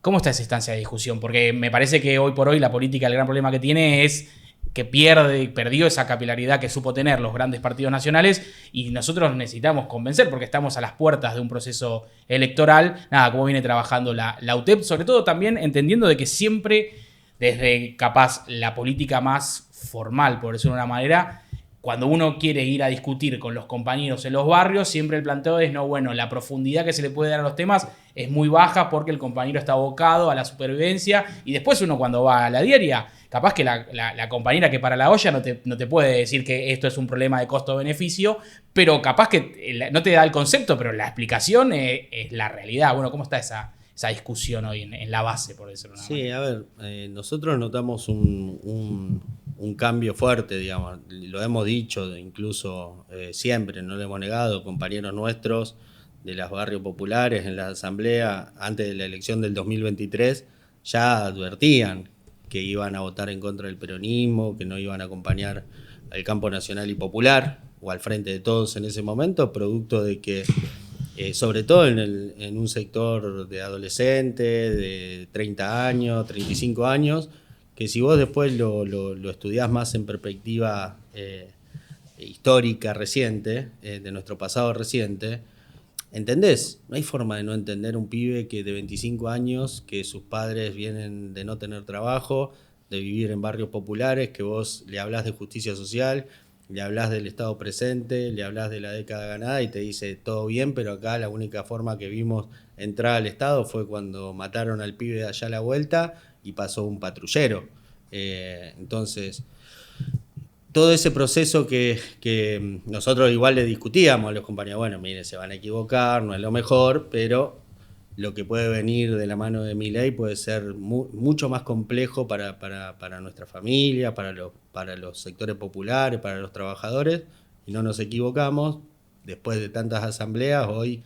¿Cómo está esa instancia de discusión? Porque me parece que hoy por hoy la política, el gran problema que tiene es que perdió esa capilaridad que supo tener los grandes partidos nacionales y nosotros necesitamos convencer porque estamos a las puertas de un proceso electoral. Nada, cómo viene trabajando la UTEP, sobre todo también entendiendo de que siempre, desde capaz la política más formal, por decirlo de una manera, cuando uno quiere ir a discutir con los compañeros en los barrios, siempre el planteo es, no, bueno, la profundidad que se le puede dar a los temas es muy baja porque el compañero está abocado a la supervivencia y después uno cuando va a la diaria, capaz que la compañera que para la olla no te puede decir que esto es un problema de costo-beneficio, pero capaz que no te da el concepto, pero la explicación es la realidad. Bueno, ¿cómo está esa discusión hoy en la base, por decirlo de una manera? Sí, a ver, nosotros notamos un cambio fuerte, digamos, lo hemos dicho incluso siempre, no lo hemos negado, compañeros nuestros de los barrios populares en la asamblea antes de la elección del 2023 ya advertían que iban a votar en contra del peronismo, que no iban a acompañar al campo nacional y popular o al frente de todos en ese momento, producto de que sobre todo en un sector de adolescentes de 30 años, 35 años, que si vos después lo estudiás más en perspectiva histórica reciente, de nuestro pasado reciente, ¿entendés? No hay forma de no entender un pibe que de 25 años, que sus padres vienen de no tener trabajo, de vivir en barrios populares, que vos le hablás de justicia social, le hablás del Estado presente, le hablás de la década ganada y te dice todo bien, pero acá la única forma que vimos entrar al Estado fue cuando mataron al pibe de allá a la vuelta y pasó un patrullero. Entonces, todo ese proceso que nosotros igual le discutíamos a los compañeros, bueno, mire, se van a equivocar, no es lo mejor, pero lo que puede venir de la mano de Milei puede ser mucho más complejo para nuestra familia, para los sectores populares, para los trabajadores, y no nos equivocamos. Después de tantas asambleas, hoy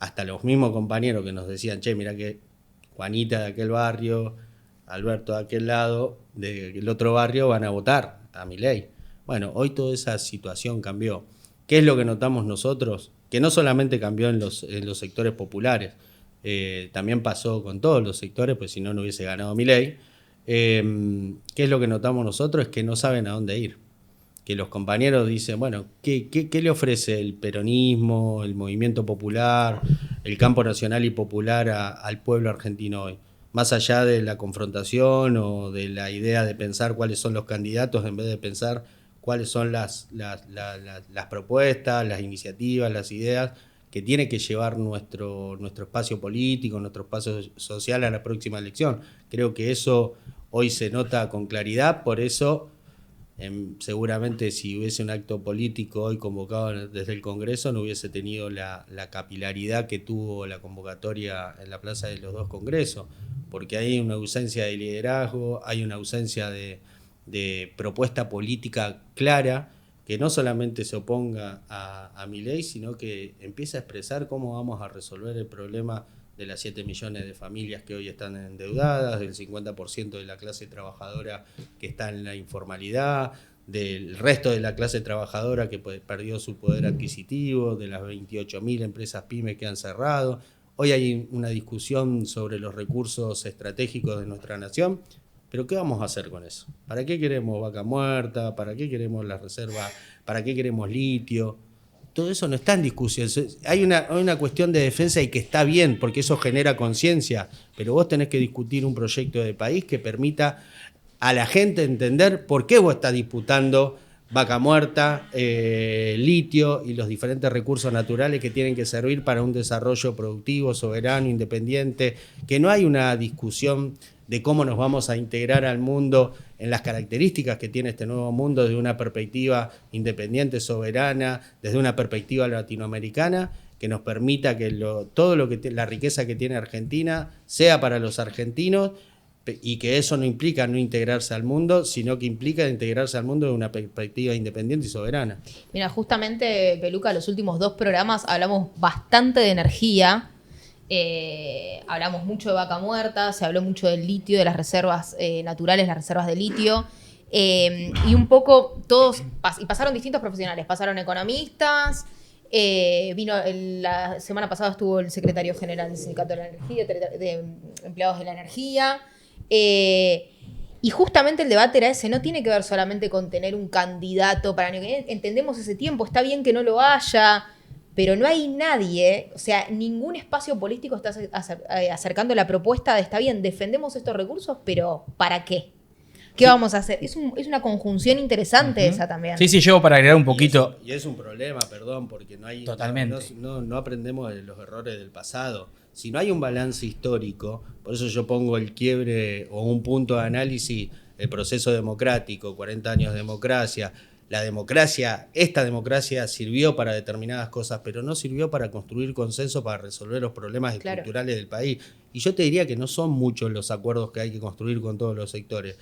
hasta los mismos compañeros que nos decían, che, mira que Juanita de aquel barrio, Alberto de aquel lado, del otro barrio van a votar a Milei. Bueno, hoy toda esa situación cambió. ¿Qué es lo que notamos nosotros? Que no solamente cambió en los sectores populares, también pasó con todos los sectores, pues si no, no hubiese ganado Milei. ¿Qué es lo que notamos nosotros? Es que no saben a dónde ir. Que los compañeros dicen, bueno, ¿qué le ofrece el peronismo, el movimiento popular, el campo nacional y popular al pueblo argentino hoy? Más allá de la confrontación o de la idea de pensar cuáles son los candidatos en vez de pensar cuáles son las propuestas, las iniciativas, las ideas que tiene que llevar nuestro espacio político, nuestro espacio social a la próxima elección. Creo que eso hoy se nota con claridad, por eso seguramente si hubiese un acto político hoy convocado desde el Congreso no hubiese tenido la capilaridad que tuvo la convocatoria en la Plaza de los dos Congresos, porque hay una ausencia de liderazgo, hay una ausencia de propuesta política clara que no solamente se oponga a Milei, sino que empiece a expresar cómo vamos a resolver el problema de las 7 millones de familias que hoy están endeudadas, del 50% de la clase trabajadora que está en la informalidad, del resto de la clase trabajadora que perdió su poder adquisitivo, de las 28.000 empresas pymes que han cerrado. Hoy hay una discusión sobre los recursos estratégicos de nuestra nación, pero ¿qué vamos a hacer con eso? ¿Para qué queremos vaca muerta? ¿Para qué queremos la reserva? ¿Para qué queremos litio? Todo eso no está en discusión. Hay una cuestión de defensa y que está bien, porque eso genera conciencia, pero vos tenés que discutir un proyecto de país que permita a la gente entender por qué vos estás disputando vaca muerta, litio y los diferentes recursos naturales que tienen que servir para un desarrollo productivo, soberano, independiente, que no hay una discusión de cómo nos vamos a integrar al mundo en las características que tiene este nuevo mundo desde una perspectiva independiente, soberana, desde una perspectiva latinoamericana, que nos permita que la riqueza que tiene Argentina sea para los argentinos y que eso no implica no integrarse al mundo, sino que implica integrarse al mundo desde una perspectiva independiente y soberana. Mira, justamente, Peluca, los últimos 2 programas hablamos bastante de energía. Hablamos mucho de vaca muerta, se habló mucho del litio, de las reservas naturales, las reservas de litio, y un poco todos, y pasaron distintos profesionales, pasaron economistas, la semana pasada estuvo el secretario general del Sindicato de la Energía, de Empleados de la Energía, y justamente el debate era ese, no tiene que ver solamente con tener un candidato para el año que viene, entendemos ese tiempo, está bien que no lo haya, pero no hay nadie, o sea, ningún espacio político está acercando la propuesta de, está bien, defendemos estos recursos, pero ¿para qué? ¿Qué vamos a hacer? Es una conjunción interesante esa también. Sí, yo para agregar un poquito. Y es un problema, perdón, porque no hay. Totalmente. No aprendemos de los errores del pasado. Si no hay un balance histórico, por eso yo pongo el quiebre o un punto de análisis, el proceso democrático, 40 años de democracia. Esta democracia sirvió para determinadas cosas, pero no sirvió para construir consenso para resolver los problemas estructurales del país. Y yo te diría que no son muchos los acuerdos que hay que construir con todos los sectores.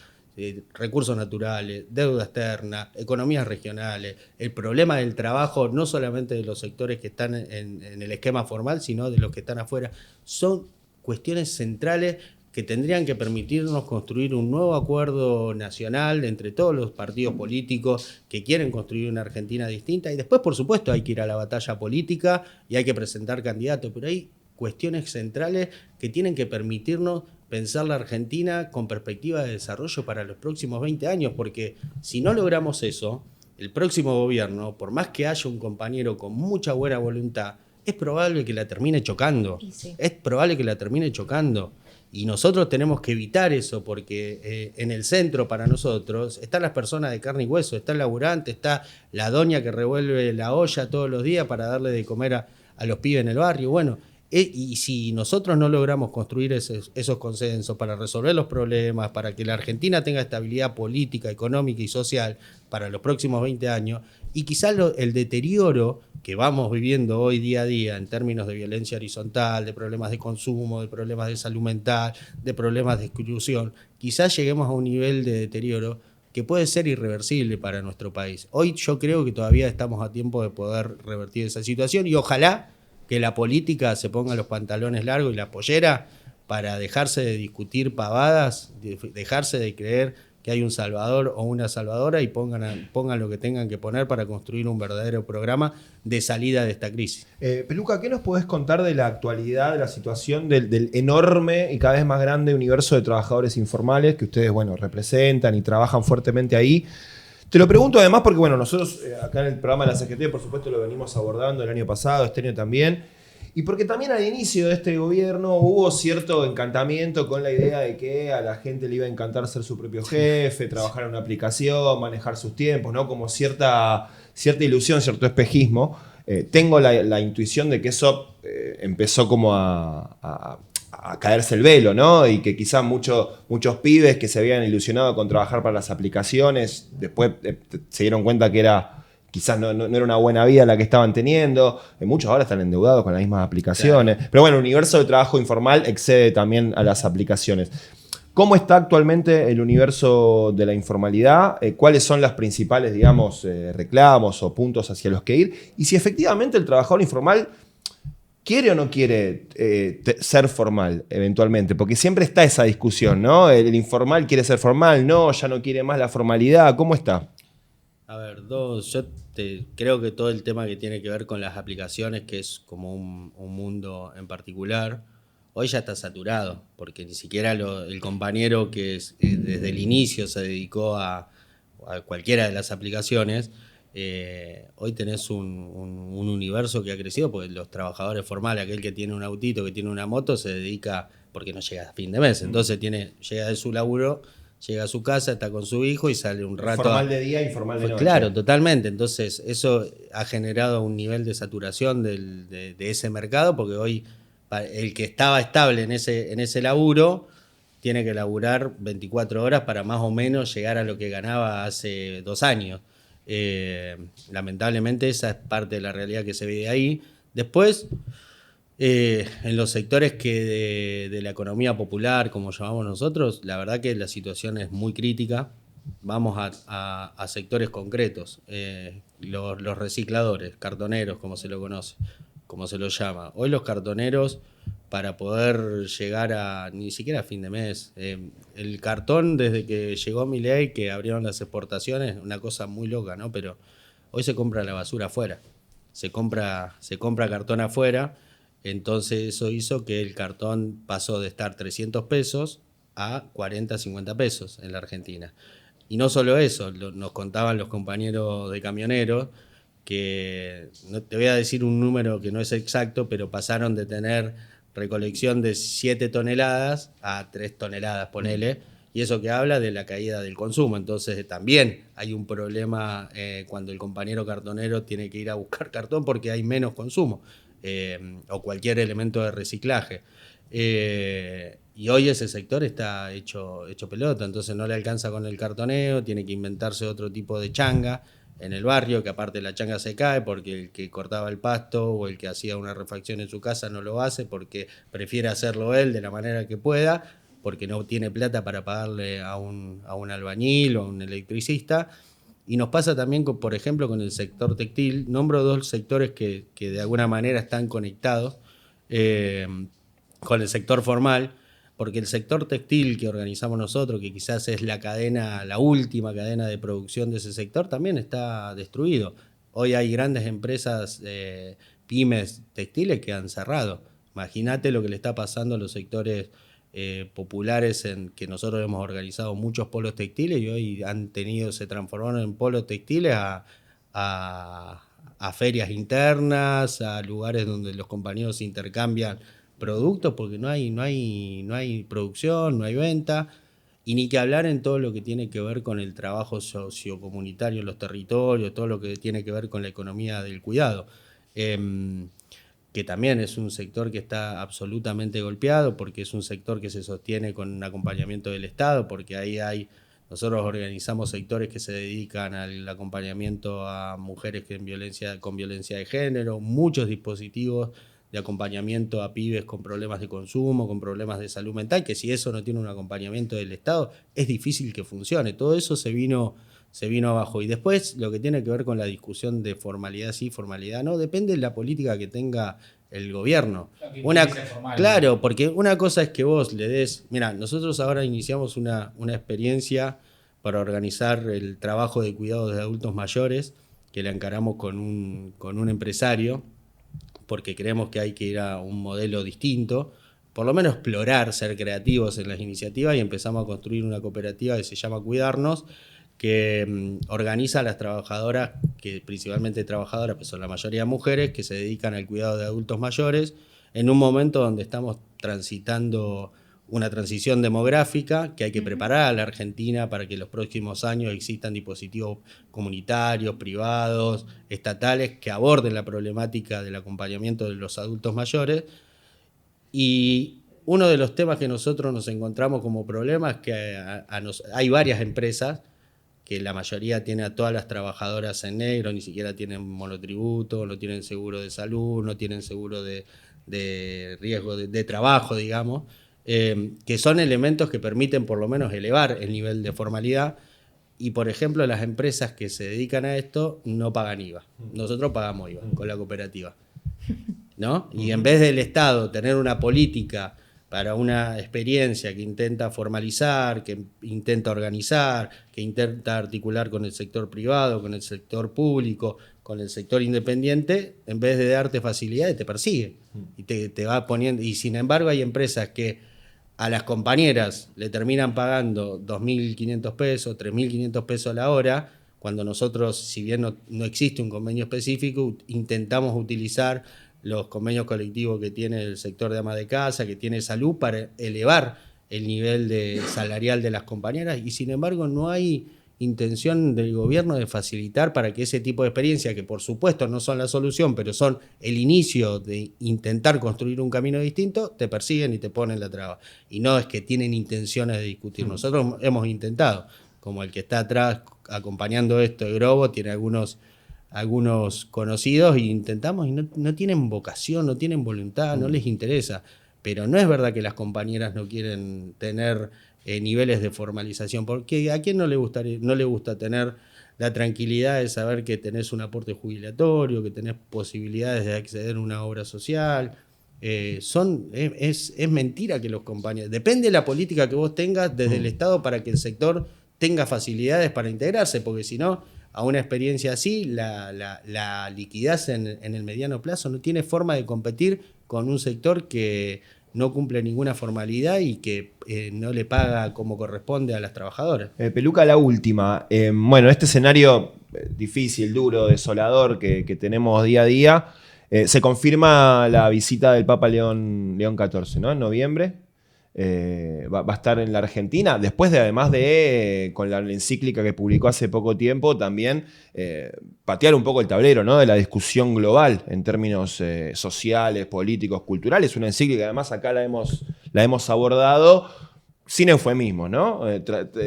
Recursos naturales, deuda externa, economías regionales, el problema del trabajo, no solamente de los sectores que están en el esquema formal, sino de los que están afuera. Son cuestiones centrales que tendrían que permitirnos construir un nuevo acuerdo nacional entre todos los partidos políticos que quieren construir una Argentina distinta. Y después, por supuesto, hay que ir a la batalla política y hay que presentar candidatos, pero hay cuestiones centrales que tienen que permitirnos pensar la Argentina con perspectiva de desarrollo para los próximos 20 años, porque si no logramos eso, el próximo gobierno, por más que haya un compañero con mucha buena voluntad, es probable que la termine chocando. Sí. Es probable que la termine chocando. Y nosotros tenemos que evitar eso, porque en el centro para nosotros están las personas de carne y hueso, está el laburante, está la doña que revuelve la olla todos los días para darle de comer a los pibes en el barrio. Bueno, y si nosotros no logramos construir esos consensos para resolver los problemas, para que la Argentina tenga estabilidad política, económica y social para los próximos 20 años, y quizás el deterioro que vamos viviendo hoy día a día en términos de violencia horizontal, de problemas de consumo, de problemas de salud mental, de problemas de exclusión, quizás lleguemos a un nivel de deterioro que puede ser irreversible para nuestro país. Hoy yo creo que todavía estamos a tiempo de poder revertir esa situación y ojalá que la política se ponga los pantalones largos y la pollera para dejarse de discutir pavadas, dejarse de creer que hay un salvador o una salvadora y pongan lo que tengan que poner para construir un verdadero programa de salida de esta crisis. Peluca, ¿qué nos podés contar de la actualidad, de la situación del enorme y cada vez más grande universo de trabajadores informales que ustedes, bueno, representan y trabajan fuertemente ahí? Te lo pregunto además porque, bueno, nosotros acá en el programa de la CGT, por supuesto, lo venimos abordando el año pasado, este año también. Y porque también al inicio de este gobierno hubo cierto encantamiento con la idea de que a la gente le iba a encantar ser su propio jefe, trabajar en una aplicación, manejar sus tiempos, ¿no? Como cierta ilusión, cierto espejismo. Tengo la intuición de que eso empezó como a caerse el velo, ¿no? Y que quizás muchos pibes que se habían ilusionado con trabajar para las aplicaciones, después se dieron cuenta que quizás no era una buena vida la que estaban teniendo. Muchos ahora están endeudados con las mismas aplicaciones. Claro. Pero bueno, el universo del trabajo informal excede también a las aplicaciones. ¿Cómo está actualmente el universo de la informalidad? ¿Cuáles son las principales, digamos, reclamos o puntos hacia los que ir? Y si efectivamente el trabajador informal quiere o no quiere ser formal eventualmente, porque siempre está esa discusión, ¿no? El informal quiere ser formal, no, ya no quiere más la formalidad. ¿Cómo está? A ver, yo creo que todo el tema que tiene que ver con las aplicaciones, que es como un mundo en particular, hoy ya está saturado, porque ni siquiera el compañero que desde el inicio se dedicó a cualquiera de las aplicaciones, hoy tenés un universo que ha crecido, porque los trabajadores formales, aquel que tiene un autito, que tiene una moto, se dedica porque no llega a fin de mes, entonces llega de su laburo, llega a su casa, está con su hijo y sale un rato. Formal de día y formal de noche. Claro, totalmente. Entonces, eso ha generado un nivel de saturación de ese mercado, porque hoy el que estaba estable en ese laburo tiene que laburar 24 horas para más o menos llegar a lo que ganaba hace 2 años. Lamentablemente, esa es parte de la realidad que se ve de ahí. Después, en los sectores de la economía popular, como llamamos nosotros, la verdad que la situación es muy crítica. Vamos a sectores concretos. Los recicladores, cartoneros, como se lo conoce, como se lo llama. Hoy los cartoneros, para poder llegar ni siquiera a fin de mes, el cartón, desde que llegó Milei, que abrieron las exportaciones, una cosa muy loca, ¿no? Pero hoy se compra la basura afuera. Se compra cartón afuera. Entonces eso hizo que el cartón pasó de estar 300 pesos a 40, 50 pesos en la Argentina. Y no solo eso, nos contaban los compañeros de camioneros que, no te voy a decir un número que no es exacto, pero pasaron de tener recolección de 7 toneladas a 3 toneladas, ponele, y eso que habla de la caída del consumo. Entonces también hay un problema cuando el compañero cartonero tiene que ir a buscar cartón porque hay menos consumo. O cualquier elemento de reciclaje. Y hoy ese sector está hecho pelota, entonces no le alcanza con el cartoneo, tiene que inventarse otro tipo de changa en el barrio, que aparte la changa se cae porque el que cortaba el pasto o el que hacía una refacción en su casa no lo hace porque prefiere hacerlo él de la manera que pueda, porque no tiene plata para pagarle a un albañil o a un electricista. Y nos pasa también, por ejemplo, con el sector textil. Nombro 2 sectores que de alguna manera están conectados con el sector formal, porque el sector textil que organizamos nosotros, que quizás es la última cadena de producción de ese sector, también está destruido. Hoy hay grandes empresas, pymes textiles que han cerrado. Imagínate lo que le está pasando a los sectores populares en que nosotros hemos organizado muchos polos textiles y hoy se transformaron en polos textiles a ferias internas, a lugares donde los compañeros intercambian productos porque no hay producción, no hay venta, y ni que hablar en todo lo que tiene que ver con el trabajo sociocomunitario en los territorios, todo lo que tiene que ver con la economía del cuidado. Que también es un sector que está absolutamente golpeado porque es un sector que se sostiene con un acompañamiento del Estado, porque ahí nosotros organizamos sectores que se dedican al acompañamiento a mujeres con violencia de género, muchos dispositivos de acompañamiento a pibes con problemas de consumo, con problemas de salud mental, que si eso no tiene un acompañamiento del Estado es difícil que funcione. Todo eso se vino abajo. Y después lo que tiene que ver con la discusión de formalidad sí, formalidad no, depende de la política que tenga el gobierno. Formal, Claro, porque una cosa es que vos le des... Mira, nosotros ahora iniciamos una experiencia para organizar el trabajo de cuidados de adultos mayores, que la encaramos con un empresario, porque creemos que hay que ir a un modelo distinto, por lo menos explorar, ser creativos en las iniciativas, y empezamos a construir una cooperativa que se llama Cuidarnos, que organiza a las trabajadoras, que principalmente trabajadoras, pues son la mayoría mujeres, que se dedican al cuidado de adultos mayores, en un momento donde estamos transitando una transición demográfica, que hay que preparar a la Argentina para que en los próximos años existan dispositivos comunitarios, privados, estatales, que aborden la problemática del acompañamiento de los adultos mayores. Y uno de los temas que nosotros nos encontramos como problema es que hay varias empresas que la mayoría tiene a todas las trabajadoras en negro, ni siquiera tienen monotributo, no tienen seguro de salud, no tienen seguro de riesgo de trabajo, digamos, que son elementos que permiten por lo menos elevar el nivel de formalidad. Y, por ejemplo, las empresas que se dedican a esto no pagan IVA. Nosotros pagamos IVA con la cooperativa, ¿no? Y en vez del Estado tener una política para una experiencia que intenta formalizar, que intenta organizar, que intenta articular con el sector privado, con el sector público, con el sector independiente, en vez de darte facilidades, te persigue y te va poniendo. Y sin embargo hay empresas que a las compañeras le terminan pagando 2.500 pesos, 3.500 pesos a la hora, cuando nosotros, si bien no existe un convenio específico, intentamos utilizar los convenios colectivos que tiene el sector de ama de casa, que tiene salud, para elevar el nivel salarial de las compañeras, y sin embargo no hay intención del gobierno de facilitar para que ese tipo de experiencias, que por supuesto no son la solución, pero son el inicio de intentar construir un camino distinto, te persiguen y te ponen la traba. Y no es que tienen intenciones de discutir. Nosotros hemos intentado, como el que está atrás acompañando esto de Grobo, tiene algunos conocidos, y intentamos, y no tienen vocación, no tienen voluntad, no les interesa. Pero no es verdad que las compañeras no quieren tener niveles de formalización, porque ¿a quién no le gusta tener la tranquilidad de saber que tenés un aporte jubilatorio, que tenés posibilidades de acceder a una obra social? Es mentira que los compañeros... Depende de la política que vos tengas desde el Estado para que el sector tenga facilidades para integrarse, porque si no, a una experiencia así, la liquidez en el mediano plazo no tiene forma de competir con un sector que no cumple ninguna formalidad y que no le paga como corresponde a las trabajadoras. Peluca, la última. Bueno, este escenario difícil, duro, desolador que tenemos día a día, se confirma la visita del Papa León XIV, ¿no? En noviembre. Va a estar en la Argentina, después de, además de, con la encíclica que publicó hace poco tiempo, también patear un poco el tablero, ¿no? De la discusión global en términos sociales, políticos, culturales. Una encíclica que además acá la hemos abordado sin eufemismo, ¿no?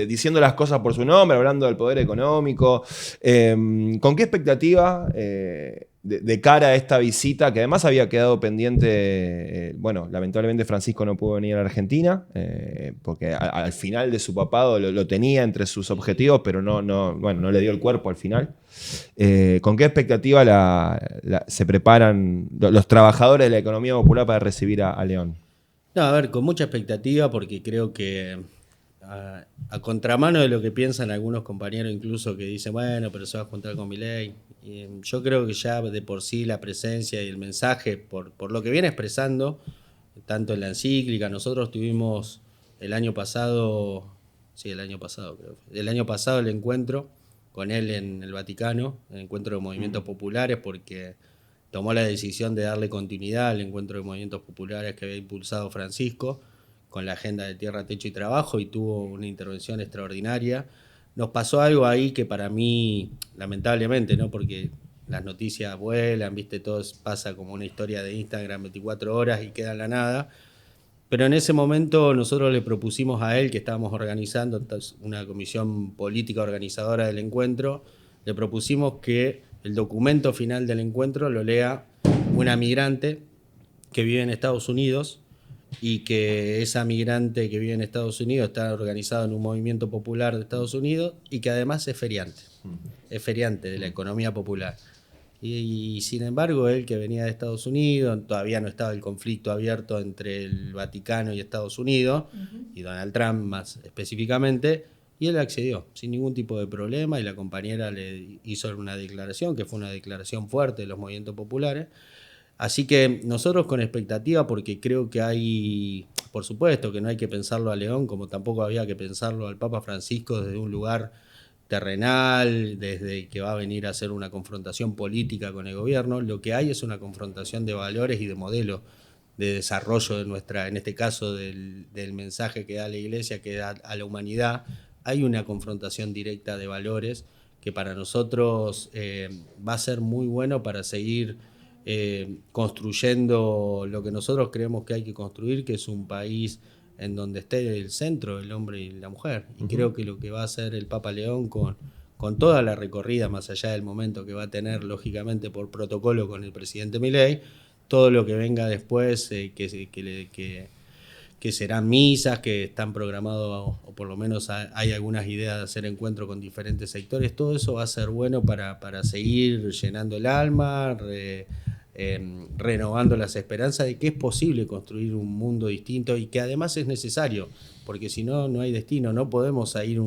Diciendo las cosas por su nombre, hablando del poder económico. ¿Con qué expectativa de cara a esta visita, que además había quedado pendiente? Bueno, lamentablemente Francisco no pudo venir a la Argentina, porque al final de su papado lo tenía entre sus objetivos, pero no le dio el cuerpo al final. ¿Con qué expectativa se preparan los trabajadores de la economía popular para recibir a León? No, a ver, con mucha expectativa, porque creo que a contramano de lo que piensan algunos compañeros, incluso que dicen, bueno, pero se va a juntar con Milei. Yo creo que ya de por sí la presencia y el mensaje, por lo que viene expresando, tanto en la encíclica, nosotros tuvimos el año pasado el encuentro con él en el Vaticano, el encuentro de movimientos populares, porque tomó la decisión de darle continuidad al encuentro de movimientos populares que había impulsado Francisco con la agenda de tierra, techo y trabajo, y tuvo una intervención extraordinaria. Nos pasó algo ahí que para mí, lamentablemente, ¿no? Porque las noticias vuelan, ¿viste? Todo pasa como una historia de Instagram 24 horas y queda en la nada. Pero en ese momento nosotros le propusimos a él, que estábamos organizando una comisión política organizadora del encuentro, le propusimos que el documento final del encuentro lo lea una migrante que vive en Estados Unidos, y que esa migrante que vive en Estados Unidos está organizada en un movimiento popular de Estados Unidos y que además es feriante de la economía popular. Y sin embargo, él que venía de Estados Unidos, todavía no estaba el conflicto abierto entre el Vaticano y Estados Unidos, y Donald Trump más específicamente, y él accedió sin ningún tipo de problema, y la compañera le hizo una declaración, que fue una declaración fuerte de los movimientos populares. Así que nosotros con expectativa, porque creo que hay, por supuesto que no hay que pensarlo a León, como tampoco había que pensarlo al Papa Francisco desde un lugar terrenal, desde que va a venir a hacer una confrontación política con el gobierno. Lo que hay es una confrontación de valores y de modelos de desarrollo de nuestra, en este caso del mensaje que da la Iglesia, que da a la humanidad. Hay una confrontación directa de valores que para nosotros va a ser muy bueno para seguir construyendo lo que nosotros creemos que hay que construir, que es un país en donde esté el centro el hombre y la mujer. Y creo que lo que va a hacer el Papa León con toda la recorrida, más allá del momento que va a tener, lógicamente, por protocolo con el presidente Milei, todo lo que venga después, que serán misas, que están programados, o por lo menos hay algunas ideas de hacer encuentros con diferentes sectores, todo eso va a ser bueno para seguir llenando el alma, renovando las esperanzas de que es posible construir un mundo distinto y que además es necesario, porque si no, no hay destino. No podemos ir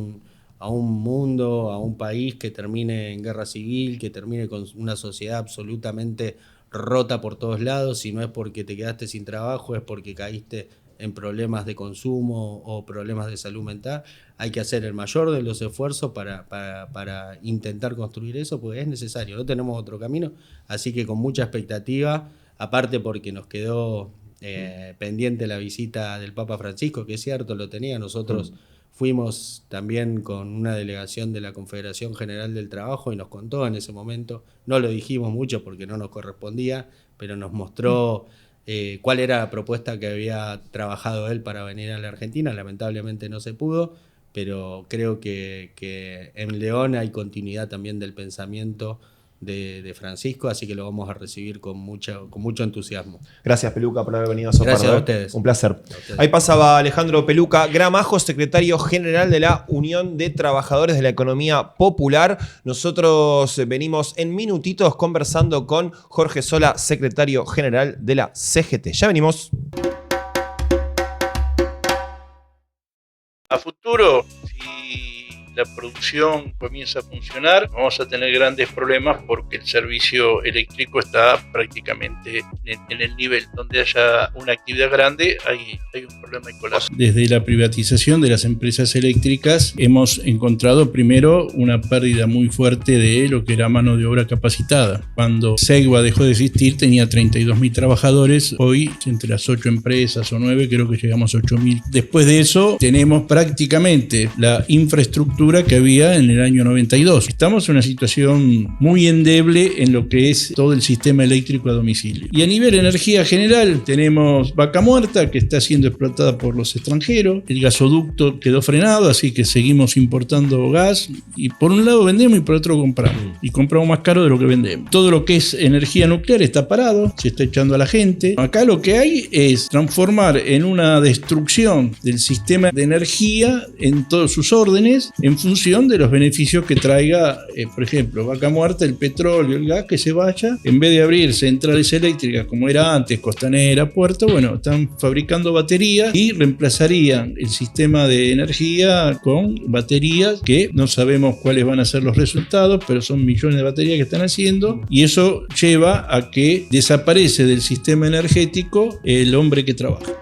a un mundo, a un país que termine en guerra civil, que termine con una sociedad absolutamente rota por todos lados. Si no es porque te quedaste sin trabajo, es porque caíste en problemas de consumo o problemas de salud mental. Hay que hacer el mayor de los esfuerzos para intentar construir eso, porque es necesario, no tenemos otro camino. Así que con mucha expectativa, aparte porque nos quedó pendiente la visita del Papa Francisco, que es cierto, lo tenía. Nosotros fuimos también con una delegación de la Confederación General del Trabajo y nos contó en ese momento, no lo dijimos mucho porque no nos correspondía, pero nos mostró cuál era la propuesta que había trabajado él para venir a la Argentina. Lamentablemente no se pudo, pero creo que en León hay continuidad también del pensamiento de Francisco, así que lo vamos a recibir con mucho entusiasmo. Gracias, Peluca, por haber venido a Sopardo. Gracias a ustedes. Un placer. Ahí pasaba Alejandro Peluca Gramajo, secretario general de la Unión de Trabajadores de la Economía Popular. Nosotros venimos en minutitos conversando con Jorge Sola, secretario general de la CGT. Ya venimos. A futuro, si la producción comienza a funcionar, vamos a tener grandes problemas porque el servicio eléctrico está prácticamente en el nivel. Donde haya una actividad grande, hay un problema de colapso. Desde la privatización de las empresas eléctricas hemos encontrado primero una pérdida muy fuerte de lo que era mano de obra capacitada. Cuando Segua dejó de existir tenía 32.000 trabajadores, hoy entre las 8 empresas o 9 creo que llegamos a 8.000. Después de eso tenemos prácticamente la infraestructura que había en el año 92. Estamos en una situación muy endeble en lo que es todo el sistema eléctrico a domicilio. Y a nivel de energía general tenemos Vaca Muerta, que está siendo explotada por los extranjeros. El gasoducto quedó frenado, así que seguimos importando gas. Y por un lado vendemos y por otro compramos. Y compramos más caro de lo que vendemos. Todo lo que es energía nuclear está parado, se está echando a la gente. Acá lo que hay es transformar en una destrucción del sistema de energía en todos sus órdenes, en función de los beneficios que traiga, por ejemplo, Vaca Muerta, el petróleo, el gas, que se vaya. En vez de abrir centrales eléctricas como era antes, Costanera, Puerto, bueno, están fabricando baterías y reemplazarían el sistema de energía con baterías que no sabemos cuáles van a ser los resultados, pero son millones de baterías que están haciendo, y eso lleva a que desaparece del sistema energético el hombre que trabaja.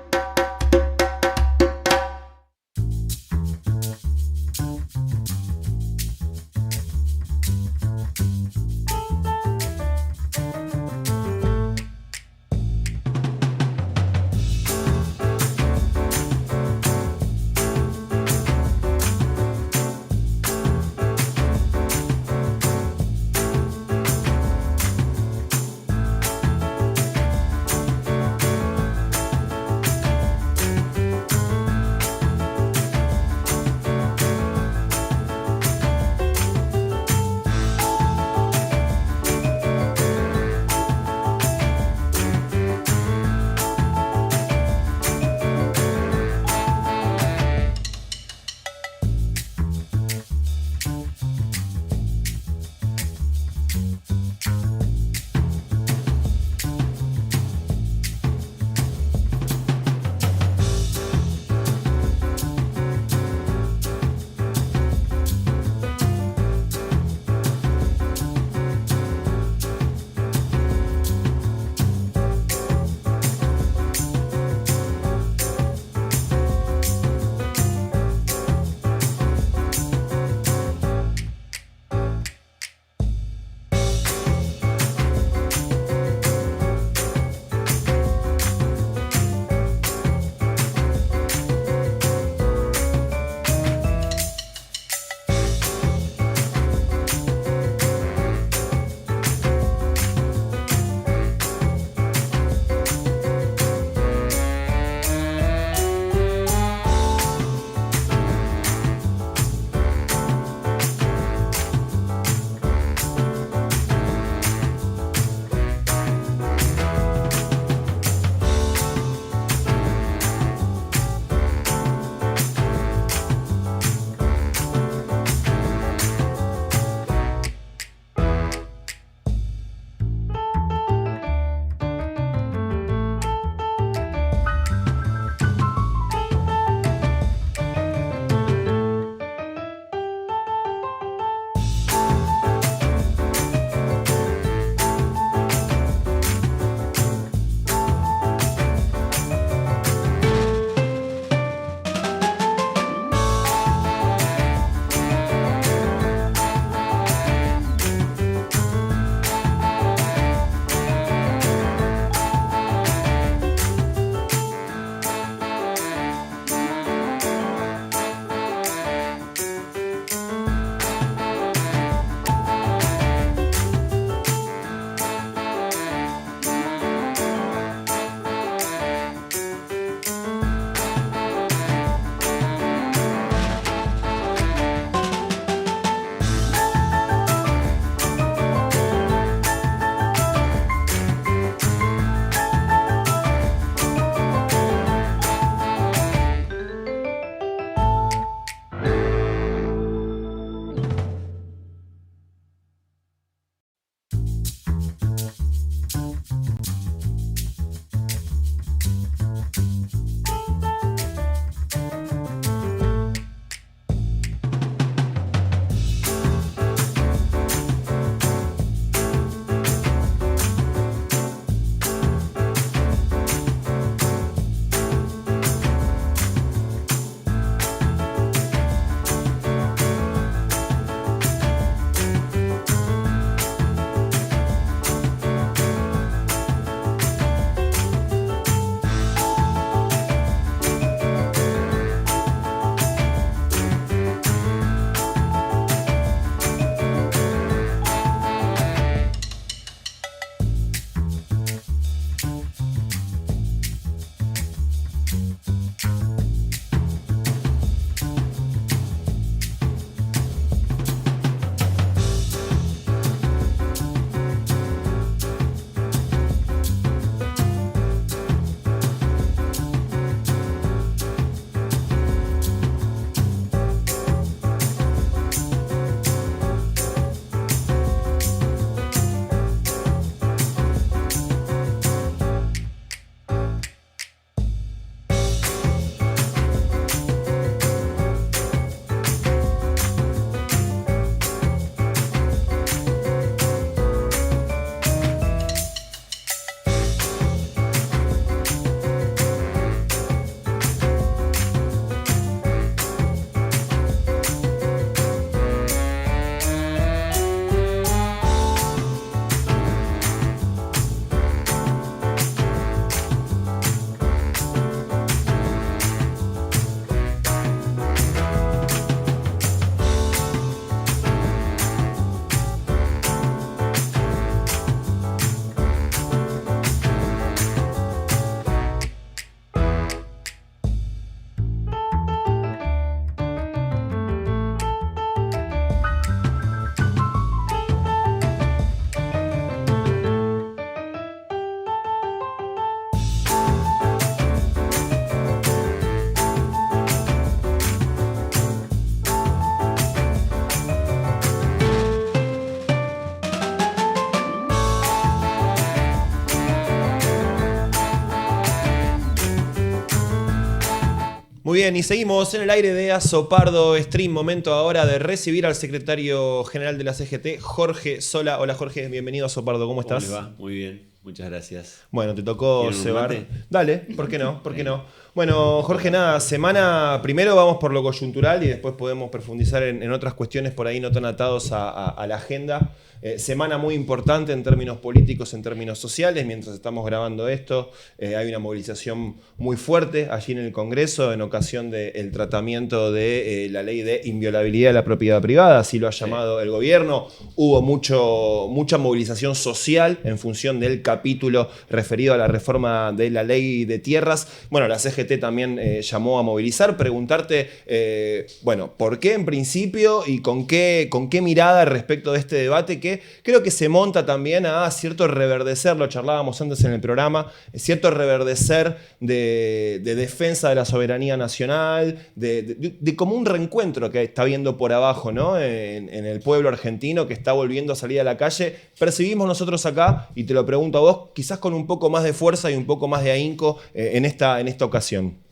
Muy bien, y seguimos en el aire de Azopardo Stream. Momento ahora de recibir al secretario general de la CGT, Jorge Sola. Hola Jorge, bienvenido a Azopardo, ¿cómo estás? ¿Cómo le va? Muy bien, muchas gracias. Bueno, te tocó ¿Quieren un cebar. mate? Dale, ¿por qué no? ¿Por qué no? Bueno, Jorge, nada, semana, primero vamos por lo coyuntural y después podemos profundizar en otras cuestiones por ahí no tan atados a la agenda. Semana muy importante en términos políticos, en términos sociales. Mientras estamos grabando esto, hay una movilización muy fuerte allí en el Congreso en ocasión del tratamiento de la ley de inviolabilidad de la propiedad privada, así lo ha llamado el gobierno. Hubo mucha movilización social en función del capítulo referido a la reforma de la ley de tierras. Bueno, la CGT también llamó a movilizar. Preguntarte, bueno, ¿por qué en principio y con qué mirada respecto de este debate que creo que se monta también a cierto reverdecer, lo charlábamos antes en el programa, cierto reverdecer de defensa de la soberanía nacional, de como un reencuentro que está viendo por abajo, ¿no? En el pueblo argentino que está volviendo a salir a la calle? Percibimos nosotros acá, y te lo pregunto a vos, quizás con un poco más de fuerza y un poco más de ahínco en esta ocasión.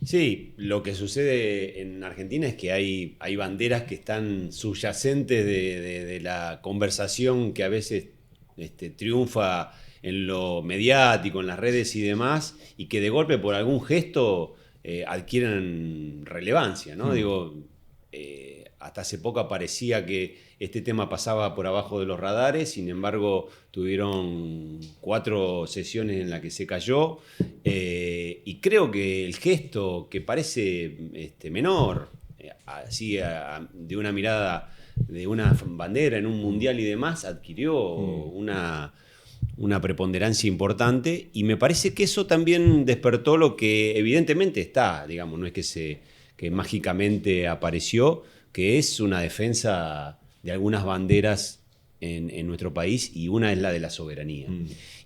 Sí, lo que sucede en Argentina es que hay banderas que están subyacentes de la conversación que a veces triunfa en lo mediático, en las redes y demás, y que de golpe por algún gesto adquieren relevancia, ¿no? Digo, hasta hace poco parecía que este tema pasaba por abajo de los radares, sin embargo tuvieron 4 sesiones en las que se cayó, y creo que el gesto que parece menor, así de una mirada de una bandera en un mundial y demás, adquirió una preponderancia importante, y me parece que eso también despertó lo que evidentemente está, digamos, no es que mágicamente apareció, que es una defensa de algunas banderas en nuestro país, y una es la de la soberanía.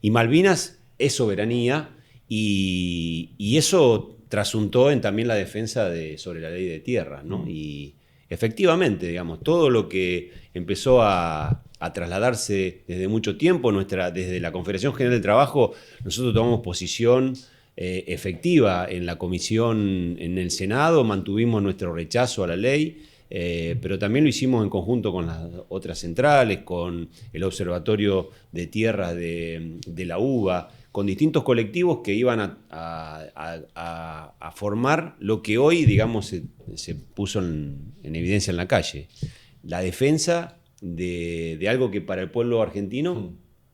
Y Malvinas es soberanía, y eso trasuntó en también la defensa sobre la ley de tierras, ¿no? Y efectivamente, digamos, todo lo que empezó a trasladarse desde mucho tiempo, desde la Confederación General del Trabajo, nosotros tomamos posición efectiva en la comisión en el Senado, mantuvimos nuestro rechazo a la ley, pero también lo hicimos en conjunto con las otras centrales, con el Observatorio de Tierras de la UBA, con distintos colectivos que iban a formar lo que hoy, digamos, se puso en evidencia en la calle. La defensa de algo que para el pueblo argentino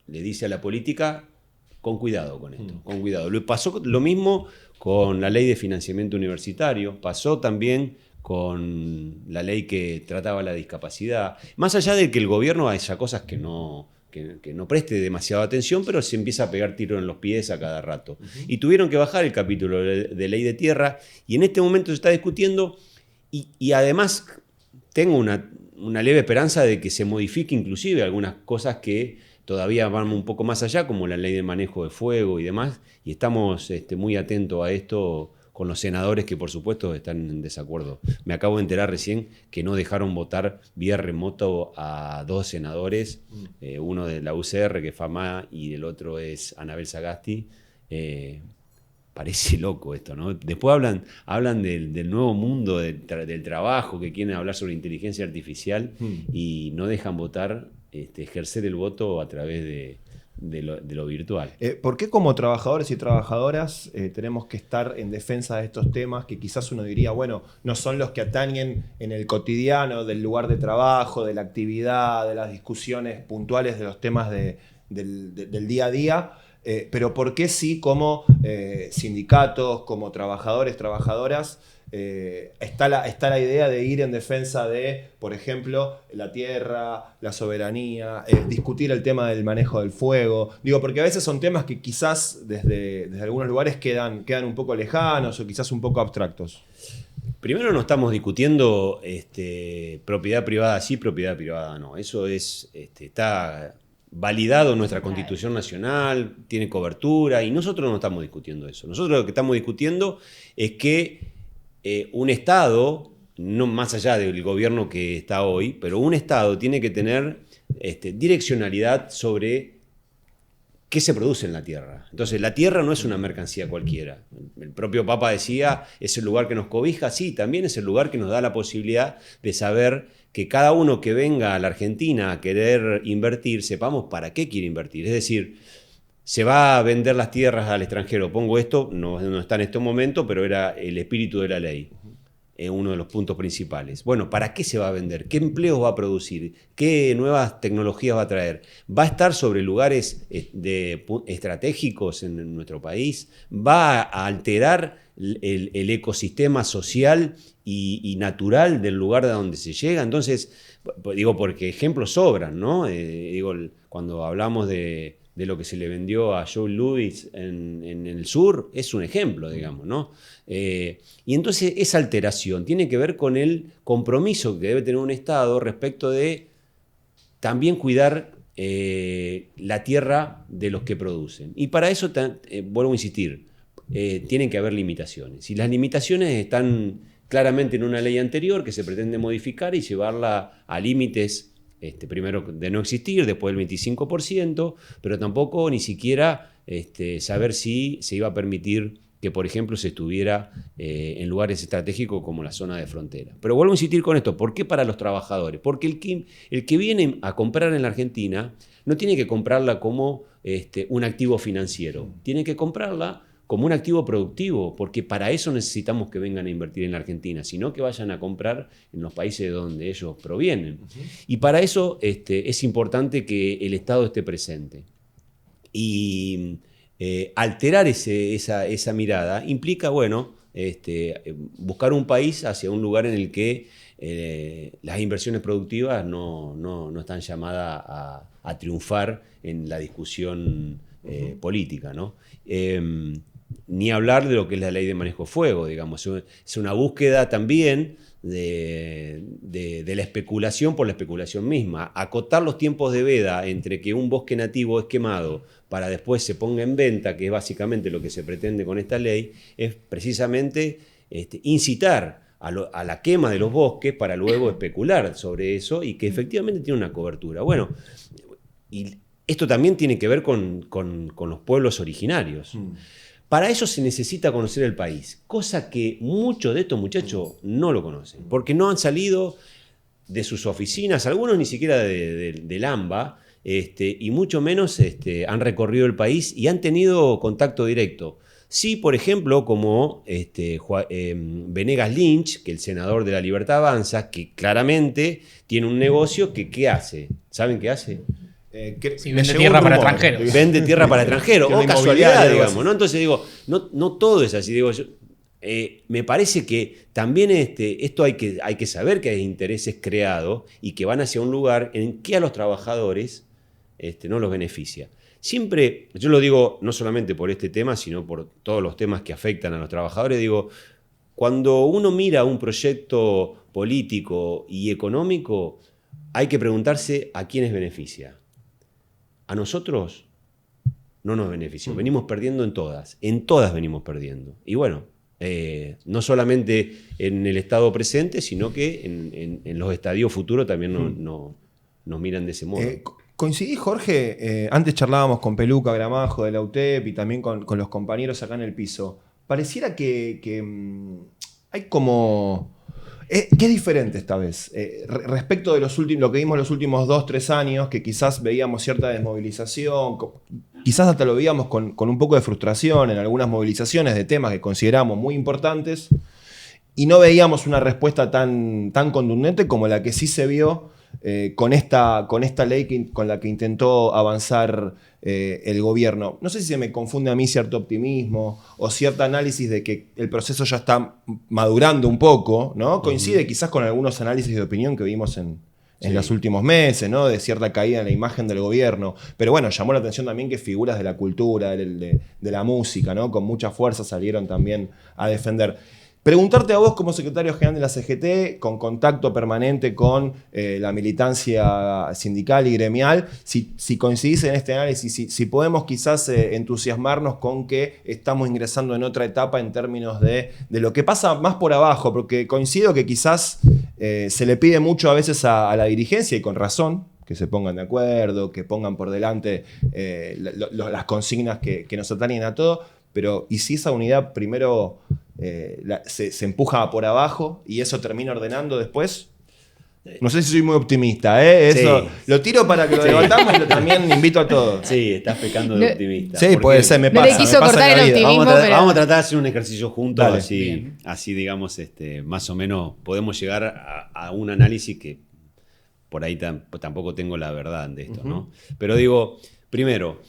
le dice a la política: con cuidado con esto, con cuidado. Pasó lo mismo con la ley de financiamiento universitario, pasó también con la ley que trataba la discapacidad. Más allá de que el gobierno haya cosas que no preste demasiada atención, pero se empieza a pegar tiro en los pies a cada rato. Y tuvieron que bajar el capítulo de ley de tierra, y en este momento se está discutiendo, y además tengo una leve esperanza de que se modifique inclusive algunas cosas que todavía van un poco más allá, como la ley de manejo de fuego y demás, y estamos muy atentos a esto con los senadores que por supuesto están en desacuerdo. Me acabo de enterar recién que no dejaron votar vía remoto a 2 senadores, uno de la UCR, que es Famá, y el otro es Anabel Sagasti. Parece loco esto, ¿no? Después hablan del nuevo mundo del trabajo, que quieren hablar sobre inteligencia artificial, y no dejan votar, ejercer el voto a través de lo virtual. ¿Por qué como trabajadores y trabajadoras tenemos que estar en defensa de estos temas que quizás uno diría, bueno, no son los que atañen en el cotidiano del lugar de trabajo, de la actividad, de las discusiones puntuales de los temas del día a día? Pero ¿por qué sí como sindicatos, como trabajadores, trabajadoras, está la idea de ir en defensa de, por ejemplo, la tierra, la soberanía, discutir el tema del manejo del fuego? Digo, porque a veces son temas que quizás desde algunos lugares quedan un poco lejanos o quizás un poco abstractos. Primero, no estamos discutiendo propiedad privada sí, propiedad privada no. Eso está validado en nuestra Constitución Nacional, tiene cobertura, y nosotros no estamos discutiendo eso. Nosotros lo que estamos discutiendo es que un Estado, no más allá del gobierno que está hoy, pero un Estado tiene que tener direccionalidad sobre ¿qué se produce en la tierra? Entonces, la tierra no es una mercancía cualquiera. El propio Papa decía, es el lugar que nos cobija, sí, también es el lugar que nos da la posibilidad de saber que cada uno que venga a la Argentina a querer invertir, sepamos para qué quiere invertir. Es decir, se va a vender las tierras al extranjero. Pongo esto, no está en este momento, pero era el espíritu de la ley. Uno de los puntos principales. Bueno, ¿para qué se va a vender? ¿Qué empleos va a producir? ¿Qué nuevas tecnologías va a traer? ¿Va a estar sobre lugares estratégicos en nuestro país? ¿Va a alterar el ecosistema social y natural del lugar de donde se llega? Entonces, digo, porque ejemplos sobran, ¿no? Cuando hablamos de lo que se le vendió a Joe Louis en el sur, es un ejemplo, digamos, ¿no? Y entonces esa alteración tiene que ver con el compromiso que debe tener un Estado respecto de también cuidar la tierra de los que producen. Y para eso, vuelvo a insistir, tienen que haber limitaciones. Y las limitaciones están claramente en una ley anterior que se pretende modificar y llevarla a límites primero de no existir, después del 25%, pero tampoco ni siquiera saber si se iba a permitir que, por ejemplo, se estuviera en lugares estratégicos como la zona de frontera. Pero vuelvo a insistir con esto, ¿por qué para los trabajadores? Porque el que viene a comprar en la Argentina no tiene que comprarla como un activo financiero, tiene que comprarla como un activo productivo, porque para eso necesitamos que vengan a invertir en la Argentina, sino que vayan a comprar en los países de donde ellos provienen. Y para eso es importante que el Estado esté presente. Y alterar esa mirada implica, bueno, buscar un país hacia un lugar en el que las inversiones productivas no están llamadas a triunfar en la discusión política, ¿no? Ni hablar de lo que es la ley de manejo de fuego, digamos. Es una búsqueda también de la especulación por la especulación misma. Acotar los tiempos de veda entre que un bosque nativo es quemado para después se ponga en venta, que es básicamente lo que se pretende con esta ley, es precisamente incitar a la quema de los bosques para luego especular sobre eso y que efectivamente tiene una cobertura. Bueno, y esto también tiene que ver con los pueblos originarios. Para eso se necesita conocer el país, cosa que muchos de estos muchachos no lo conocen, porque no han salido de sus oficinas, algunos ni siquiera del AMBA, y mucho menos han recorrido el país y han tenido contacto directo. Sí, por ejemplo, como Venegas Lynch, que el senador de La Libertad Avanza, que claramente tiene un negocio que ¿qué hace? ¿Saben qué hace? Vende tierra para extranjeros. Vende tierra para extranjeros. O casualidad, digamos, ¿no? Entonces digo, no todo es así. Digo, me parece que también esto hay que saber que hay intereses creados y que van hacia un lugar en que a los trabajadores no los beneficia. Siempre, yo lo digo no solamente por este tema, sino por todos los temas que afectan a los trabajadores, digo, cuando uno mira un proyecto político y económico, hay que preguntarse a quiénes beneficia. A nosotros no nos benefició. Venimos perdiendo en todas venimos perdiendo. Y bueno, no solamente en el estado presente, sino que en los estadios futuros también nos miran de ese modo. ¿Coincidís, Jorge? Antes charlábamos con Peluca Gramajo de la UTEP y también con los compañeros acá en el piso. Pareciera que hay como... que es diferente esta vez. Respecto de lo que vimos los últimos 2-3 años, que quizás veíamos cierta desmovilización, quizás hasta lo veíamos con un poco de frustración en algunas movilizaciones de temas que consideramos muy importantes, y no veíamos una respuesta tan contundente como la que sí se vio con esta ley con la que intentó avanzar el gobierno. No sé si se me confunde a mí cierto optimismo o cierto análisis de que el proceso ya está madurando un poco, ¿no? Coincide quizás con algunos análisis de opinión que vimos en los últimos meses, ¿no? De cierta caída en la imagen del gobierno. Pero bueno, llamó la atención también que figuras de la cultura, de la música, ¿no? Con mucha fuerza salieron también a defender. Preguntarte a vos como secretario general de la CGT, con contacto permanente con la militancia sindical y gremial, si coincidís en este análisis, si podemos quizás entusiasmarnos con que estamos ingresando en otra etapa en términos de lo que pasa más por abajo, porque coincido que quizás se le pide mucho a veces a la dirigencia, y con razón, que se pongan de acuerdo, que pongan por delante las consignas que nos atañen a todos, pero ¿y si esa unidad primero se empuja por abajo y eso termina ordenando después? No sé si soy muy optimista, Eso Sí. lo tiro para que lo debatamos y lo también invito a todos. Sí, estás pecando de optimista. Sí, Porque puede ser, me No le pasa. quiso me pasa cortar en la el vida. optimismo. Vamos a tratar de hacer un ejercicio juntos, Dale. así digamos, más o menos podemos llegar a un análisis que por ahí tampoco tengo la verdad de esto, ¿no? Pero digo, primero,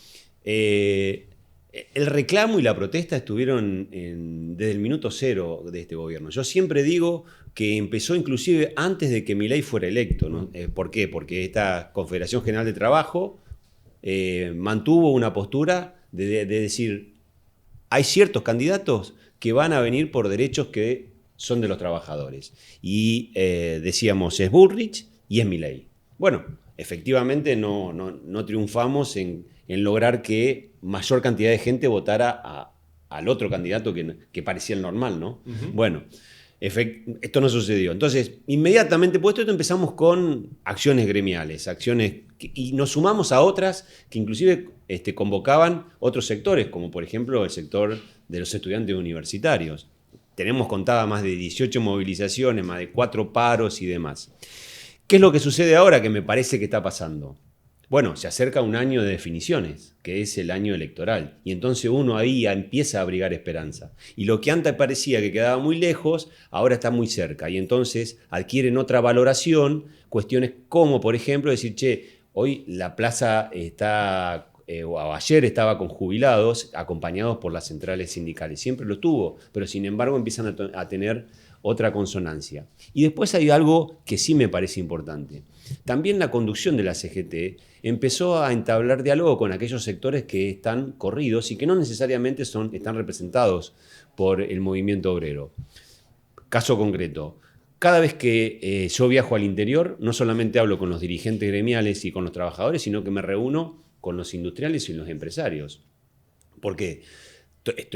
el reclamo y la protesta estuvieron desde el minuto cero de este gobierno. Yo siempre digo que empezó inclusive antes de que Milei fuera electo, ¿no? ¿Por qué? Porque esta Confederación General de Trabajo mantuvo una postura de decir, hay ciertos candidatos que van a venir por derechos que son de los trabajadores. Y decíamos, es Bullrich y es Milei. Bueno, efectivamente no triunfamos en lograr que mayor cantidad de gente votara al otro candidato que parecía el normal, ¿no? Bueno, esto no sucedió. Entonces, inmediatamente, puesto esto, empezamos con acciones gremiales, y nos sumamos a otras que inclusive convocaban otros sectores, como por ejemplo el sector de los estudiantes universitarios. Tenemos contadas más de 18 movilizaciones, más de 4 paros y demás. ¿Qué es lo que sucede ahora que me parece que está pasando? Bueno, se acerca un año de definiciones, que es el año electoral, y entonces uno ahí ya empieza a abrigar esperanza. Y lo que antes parecía que quedaba muy lejos, ahora está muy cerca, y entonces adquieren otra valoración, cuestiones como, por ejemplo, decir, che, hoy la plaza está, o ayer estaba con jubilados, acompañados por las centrales sindicales, siempre lo tuvo, pero sin embargo empiezan a tener otra consonancia. Y después hay algo que sí me parece importante. También la conducción de la CGT empezó a entablar diálogo con aquellos sectores que están corridos y que no necesariamente están representados por el movimiento obrero. Caso concreto, cada vez que yo viajo al interior, no solamente hablo con los dirigentes gremiales y con los trabajadores, sino que me reúno con los industriales y los empresarios. ¿Por qué?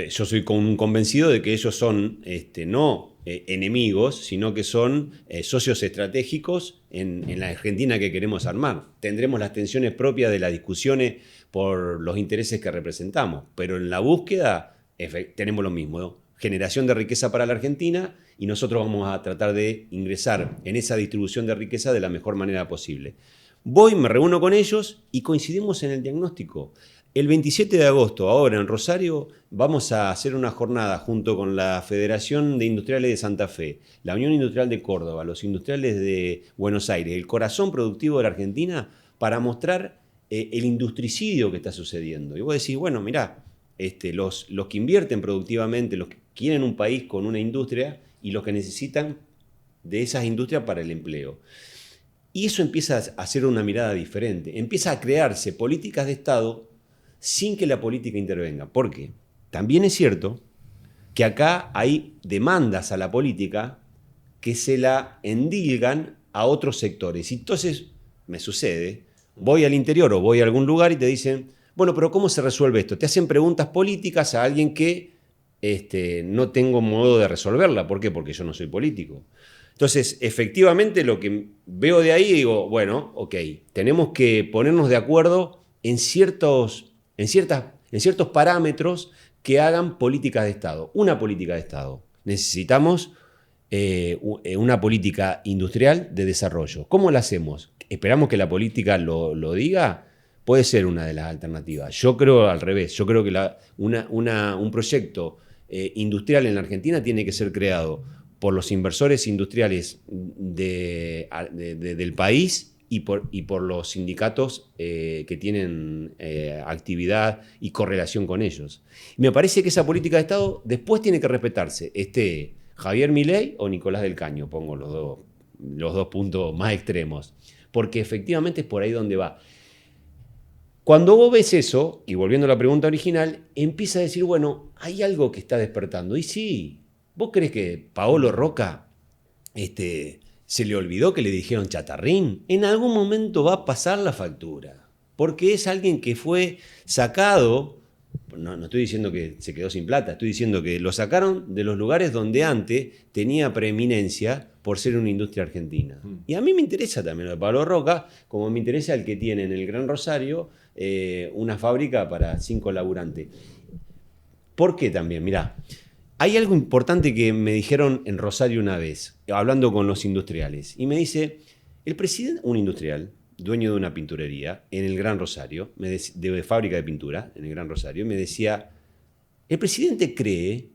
Yo soy convencido de que ellos son no enemigos, sino que son socios estratégicos en la Argentina que queremos armar. Tendremos las tensiones propias de las discusiones por los intereses que representamos, pero en la búsqueda tenemos lo mismo, ¿no? Generación de riqueza para la Argentina, y nosotros vamos a tratar de ingresar en esa distribución de riqueza de la mejor manera posible. Voy, me reúno con ellos y coincidimos en el diagnóstico. El 27 de agosto, ahora en Rosario, vamos a hacer una jornada junto con la Federación de Industriales de Santa Fe, la Unión Industrial de Córdoba, los industriales de Buenos Aires, el corazón productivo de la Argentina, para mostrar el industricidio que está sucediendo. Y vos decís, bueno, mirá, los que invierten productivamente, los que quieren un país con una industria y los que necesitan de esas industrias para el empleo. Y eso empieza a hacer una mirada diferente, empieza a crearse políticas de Estado sin que la política intervenga. ¿Por qué? También es cierto que acá hay demandas a la política que se la endilgan a otros sectores. Y entonces me sucede, voy al interior o voy a algún lugar y te dicen, bueno, pero ¿cómo se resuelve esto? Te hacen preguntas políticas a alguien que no tengo modo de resolverla. ¿Por qué? Porque yo no soy político. Entonces, efectivamente, lo que veo de ahí, digo, bueno, ok, tenemos que ponernos de acuerdo en ciertos parámetros que hagan políticas de Estado. Una política de Estado. Necesitamos una política industrial de desarrollo. ¿Cómo la hacemos? ¿Esperamos que la política lo diga? Puede ser una de las alternativas. Yo creo al revés. Yo creo que un proyecto industrial en la Argentina tiene que ser creado por los inversores industriales del país y por los sindicatos que tienen actividad y correlación con ellos. Y me parece que esa política de Estado después tiene que respetarse. Javier Milei o Nicolás del Caño, pongo los dos puntos más extremos, porque efectivamente es por ahí donde va. Cuando vos ves eso, y volviendo a la pregunta original, empieza a decir, bueno, hay algo que está despertando. Y sí, ¿vos crees que Paolo Roca se le olvidó que le dijeron chatarrín? En algún momento va a pasar la factura, porque es alguien que fue sacado No estoy diciendo que se quedó sin plata, estoy diciendo que lo sacaron de los lugares donde antes tenía preeminencia por ser una industria argentina. Y a mí me interesa también lo de Pablo Roca, como me interesa el que tiene en el Gran Rosario una fábrica para 5 laburantes. ¿Por qué también? Mirá, hay algo importante que me dijeron en Rosario una vez, hablando con los industriales, y me dice, el presidente, un industrial, dueño de una pinturería en el Gran Rosario, de fábrica de pintura en el Gran Rosario, me decía, el presidente cree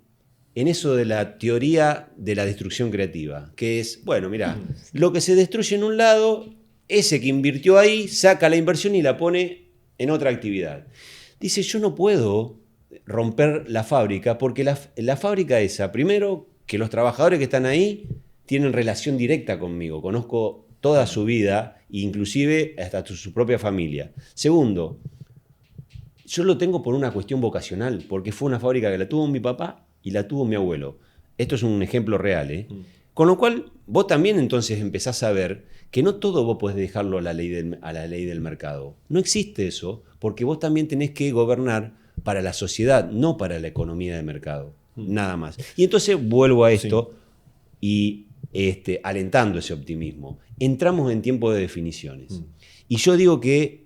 en eso de la teoría de la destrucción creativa, que es, bueno, mirá, lo que se destruye en un lado, ese que invirtió ahí saca la inversión y la pone en otra actividad. Dice, yo no puedo romper la fábrica porque la fábrica esa, primero, que los trabajadores que están ahí tienen relación directa conmigo, conozco toda su vida, inclusive hasta su propia familia. Segundo, yo lo tengo por una cuestión vocacional, porque fue una fábrica que la tuvo mi papá y la tuvo mi abuelo. Esto es un ejemplo real, ¿eh? Con lo cual, vos también entonces empezás a ver que no todo vos podés dejarlo a la ley del mercado. No existe eso, porque vos también tenés que gobernar para la sociedad, no para la economía de mercado. Nada más. Y entonces vuelvo a esto y alentando ese optimismo. Entramos en tiempo de definiciones. Y yo digo que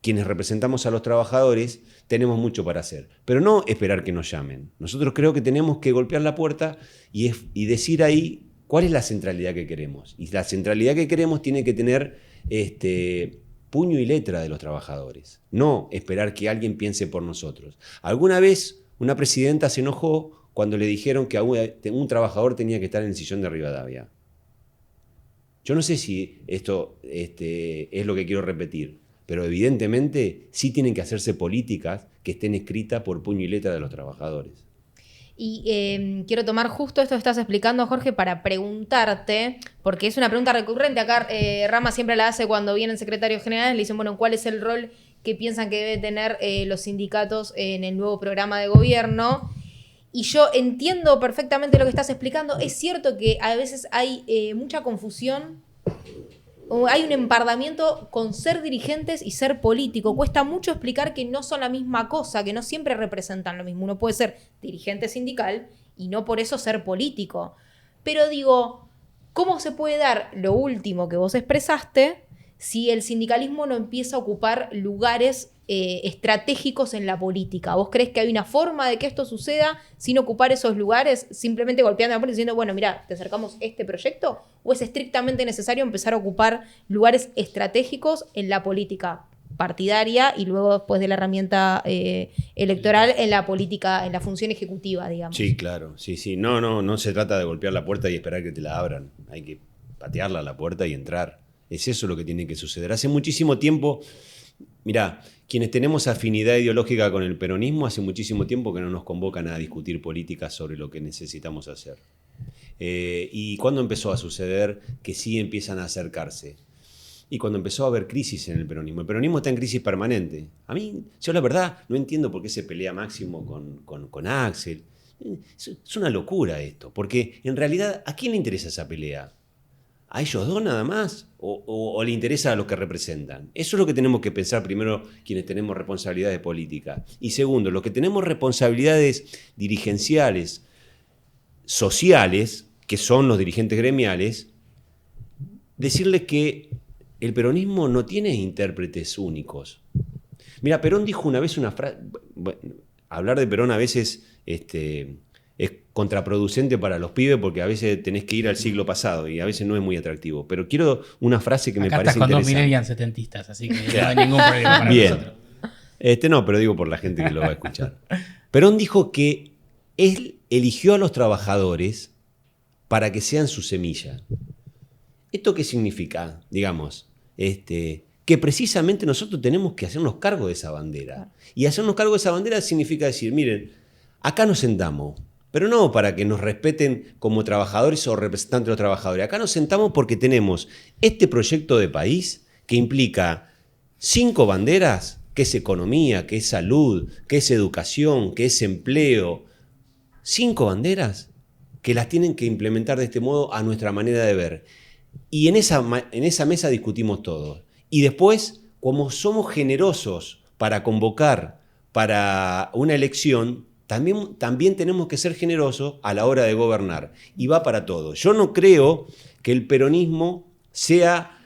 quienes representamos a los trabajadores tenemos mucho para hacer, pero no esperar que nos llamen. Nosotros creo que tenemos que golpear la puerta y decir ahí cuál es la centralidad que queremos. Y la centralidad que queremos tiene que tener puño y letra de los trabajadores, no esperar que alguien piense por nosotros. Alguna vez una presidenta se enojó cuando le dijeron que un trabajador tenía que estar en el sillón de Rivadavia. Yo no sé si esto es lo que quiero repetir, pero evidentemente sí tienen que hacerse políticas que estén escritas por puño y letra de los trabajadores. Y quiero tomar justo esto que estás explicando, Jorge, para preguntarte, porque es una pregunta recurrente. Acá Rama siempre la hace cuando vienen secretarios generales, le dicen, bueno, ¿cuál es el rol que piensan que deben tener los sindicatos en el nuevo programa de gobierno? Y yo entiendo perfectamente lo que estás explicando. Es cierto que a veces hay mucha confusión, hay un empardamiento con ser dirigentes y ser político. Cuesta mucho explicar que no son la misma cosa, que no siempre representan lo mismo. Uno puede ser dirigente sindical y no por eso ser político. Pero digo, ¿cómo se puede dar lo último que vos expresaste si el sindicalismo no empieza a ocupar lugares estratégicos en la política? ¿Vos creés que hay una forma de que esto suceda sin ocupar esos lugares, simplemente golpeando la puerta y diciendo, bueno, mira, te acercamos este proyecto? ¿O es estrictamente necesario empezar a ocupar lugares estratégicos en la política partidaria y luego después de la herramienta electoral en la política, en la función ejecutiva, digamos? Sí, claro, sí. No se trata de golpear la puerta y esperar que te la abran. Hay que patearla a la puerta y entrar. Es eso lo que tiene que suceder. Hace muchísimo tiempo, mirá, quienes tenemos afinidad ideológica con el peronismo, hace muchísimo tiempo que no nos convocan a discutir políticas sobre lo que necesitamos hacer. ¿Y cuándo empezó a suceder que sí empiezan a acercarse? Y cuando empezó a haber crisis en el peronismo. El peronismo está en crisis permanente. A mí, yo la verdad, no entiendo por qué se pelea Máximo con Axel. Es una locura esto, porque en realidad, ¿a quién le interesa esa pelea? ¿A ellos dos nada más? ¿O le interesa a los que representan? Eso es lo que tenemos que pensar primero quienes tenemos responsabilidades políticas. Y segundo, los que tenemos responsabilidades dirigenciales, sociales, que son los dirigentes gremiales, decirles que el peronismo no tiene intérpretes únicos. Mira, Perón dijo una vez una frase... Bueno, hablar de Perón a veces es contraproducente para los pibes porque a veces tenés que ir al siglo pasado y a veces no es muy atractivo. Pero quiero una frase que me parece interesante. Acá estás con dos millennials setentistas, así que no hay ningún problema para nosotros. No, pero digo por la gente que lo va a escuchar. Perón dijo que él eligió a los trabajadores para que sean su semilla. ¿Esto qué significa? Digamos, que precisamente nosotros tenemos que hacernos cargo de esa bandera. Y hacernos cargo de esa bandera significa decir, miren, acá nos sentamos, pero no para que nos respeten como trabajadores o representantes de los trabajadores. Acá nos sentamos porque tenemos este proyecto de país que implica 5 banderas, que es economía, que es salud, que es educación, que es empleo. 5 banderas que las tienen que implementar de este modo a nuestra manera de ver. Y en esa mesa discutimos todo. Y después, como somos generosos para convocar, para una elección, también tenemos que ser generosos a la hora de gobernar. Y va para todo. Yo no creo que el peronismo sea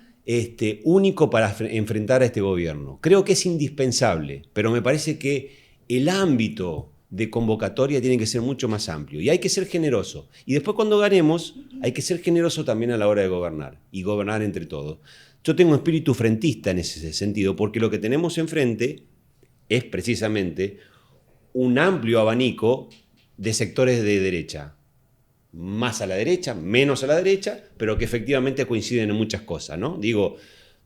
único para enfrentar a este gobierno. Creo que es indispensable, pero me parece que el ámbito de convocatoria tiene que ser mucho más amplio. Y hay que ser generoso. Y después cuando ganemos, hay que ser generoso también a la hora de gobernar. Y gobernar entre todos. Yo tengo espíritu frentista en ese sentido, porque lo que tenemos enfrente es precisamente un amplio abanico de sectores de derecha. Más a la derecha, menos a la derecha, pero que efectivamente coinciden en muchas cosas, ¿no? Digo,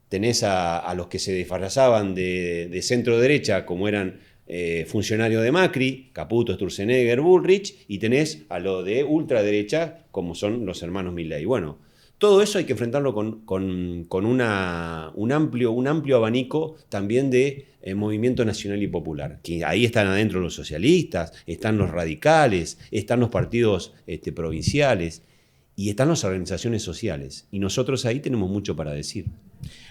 tenés a los que se disfrazaban de centro derecha, como eran funcionarios de Macri, Caputo, Sturzenegger, Bullrich, y tenés a los de ultraderecha, como son los hermanos Milei. Bueno, todo eso hay que enfrentarlo con un amplio abanico también de movimiento nacional y popular. Que ahí están adentro los socialistas, están los radicales, están los partidos provinciales y están las organizaciones sociales. Y nosotros ahí tenemos mucho para decir.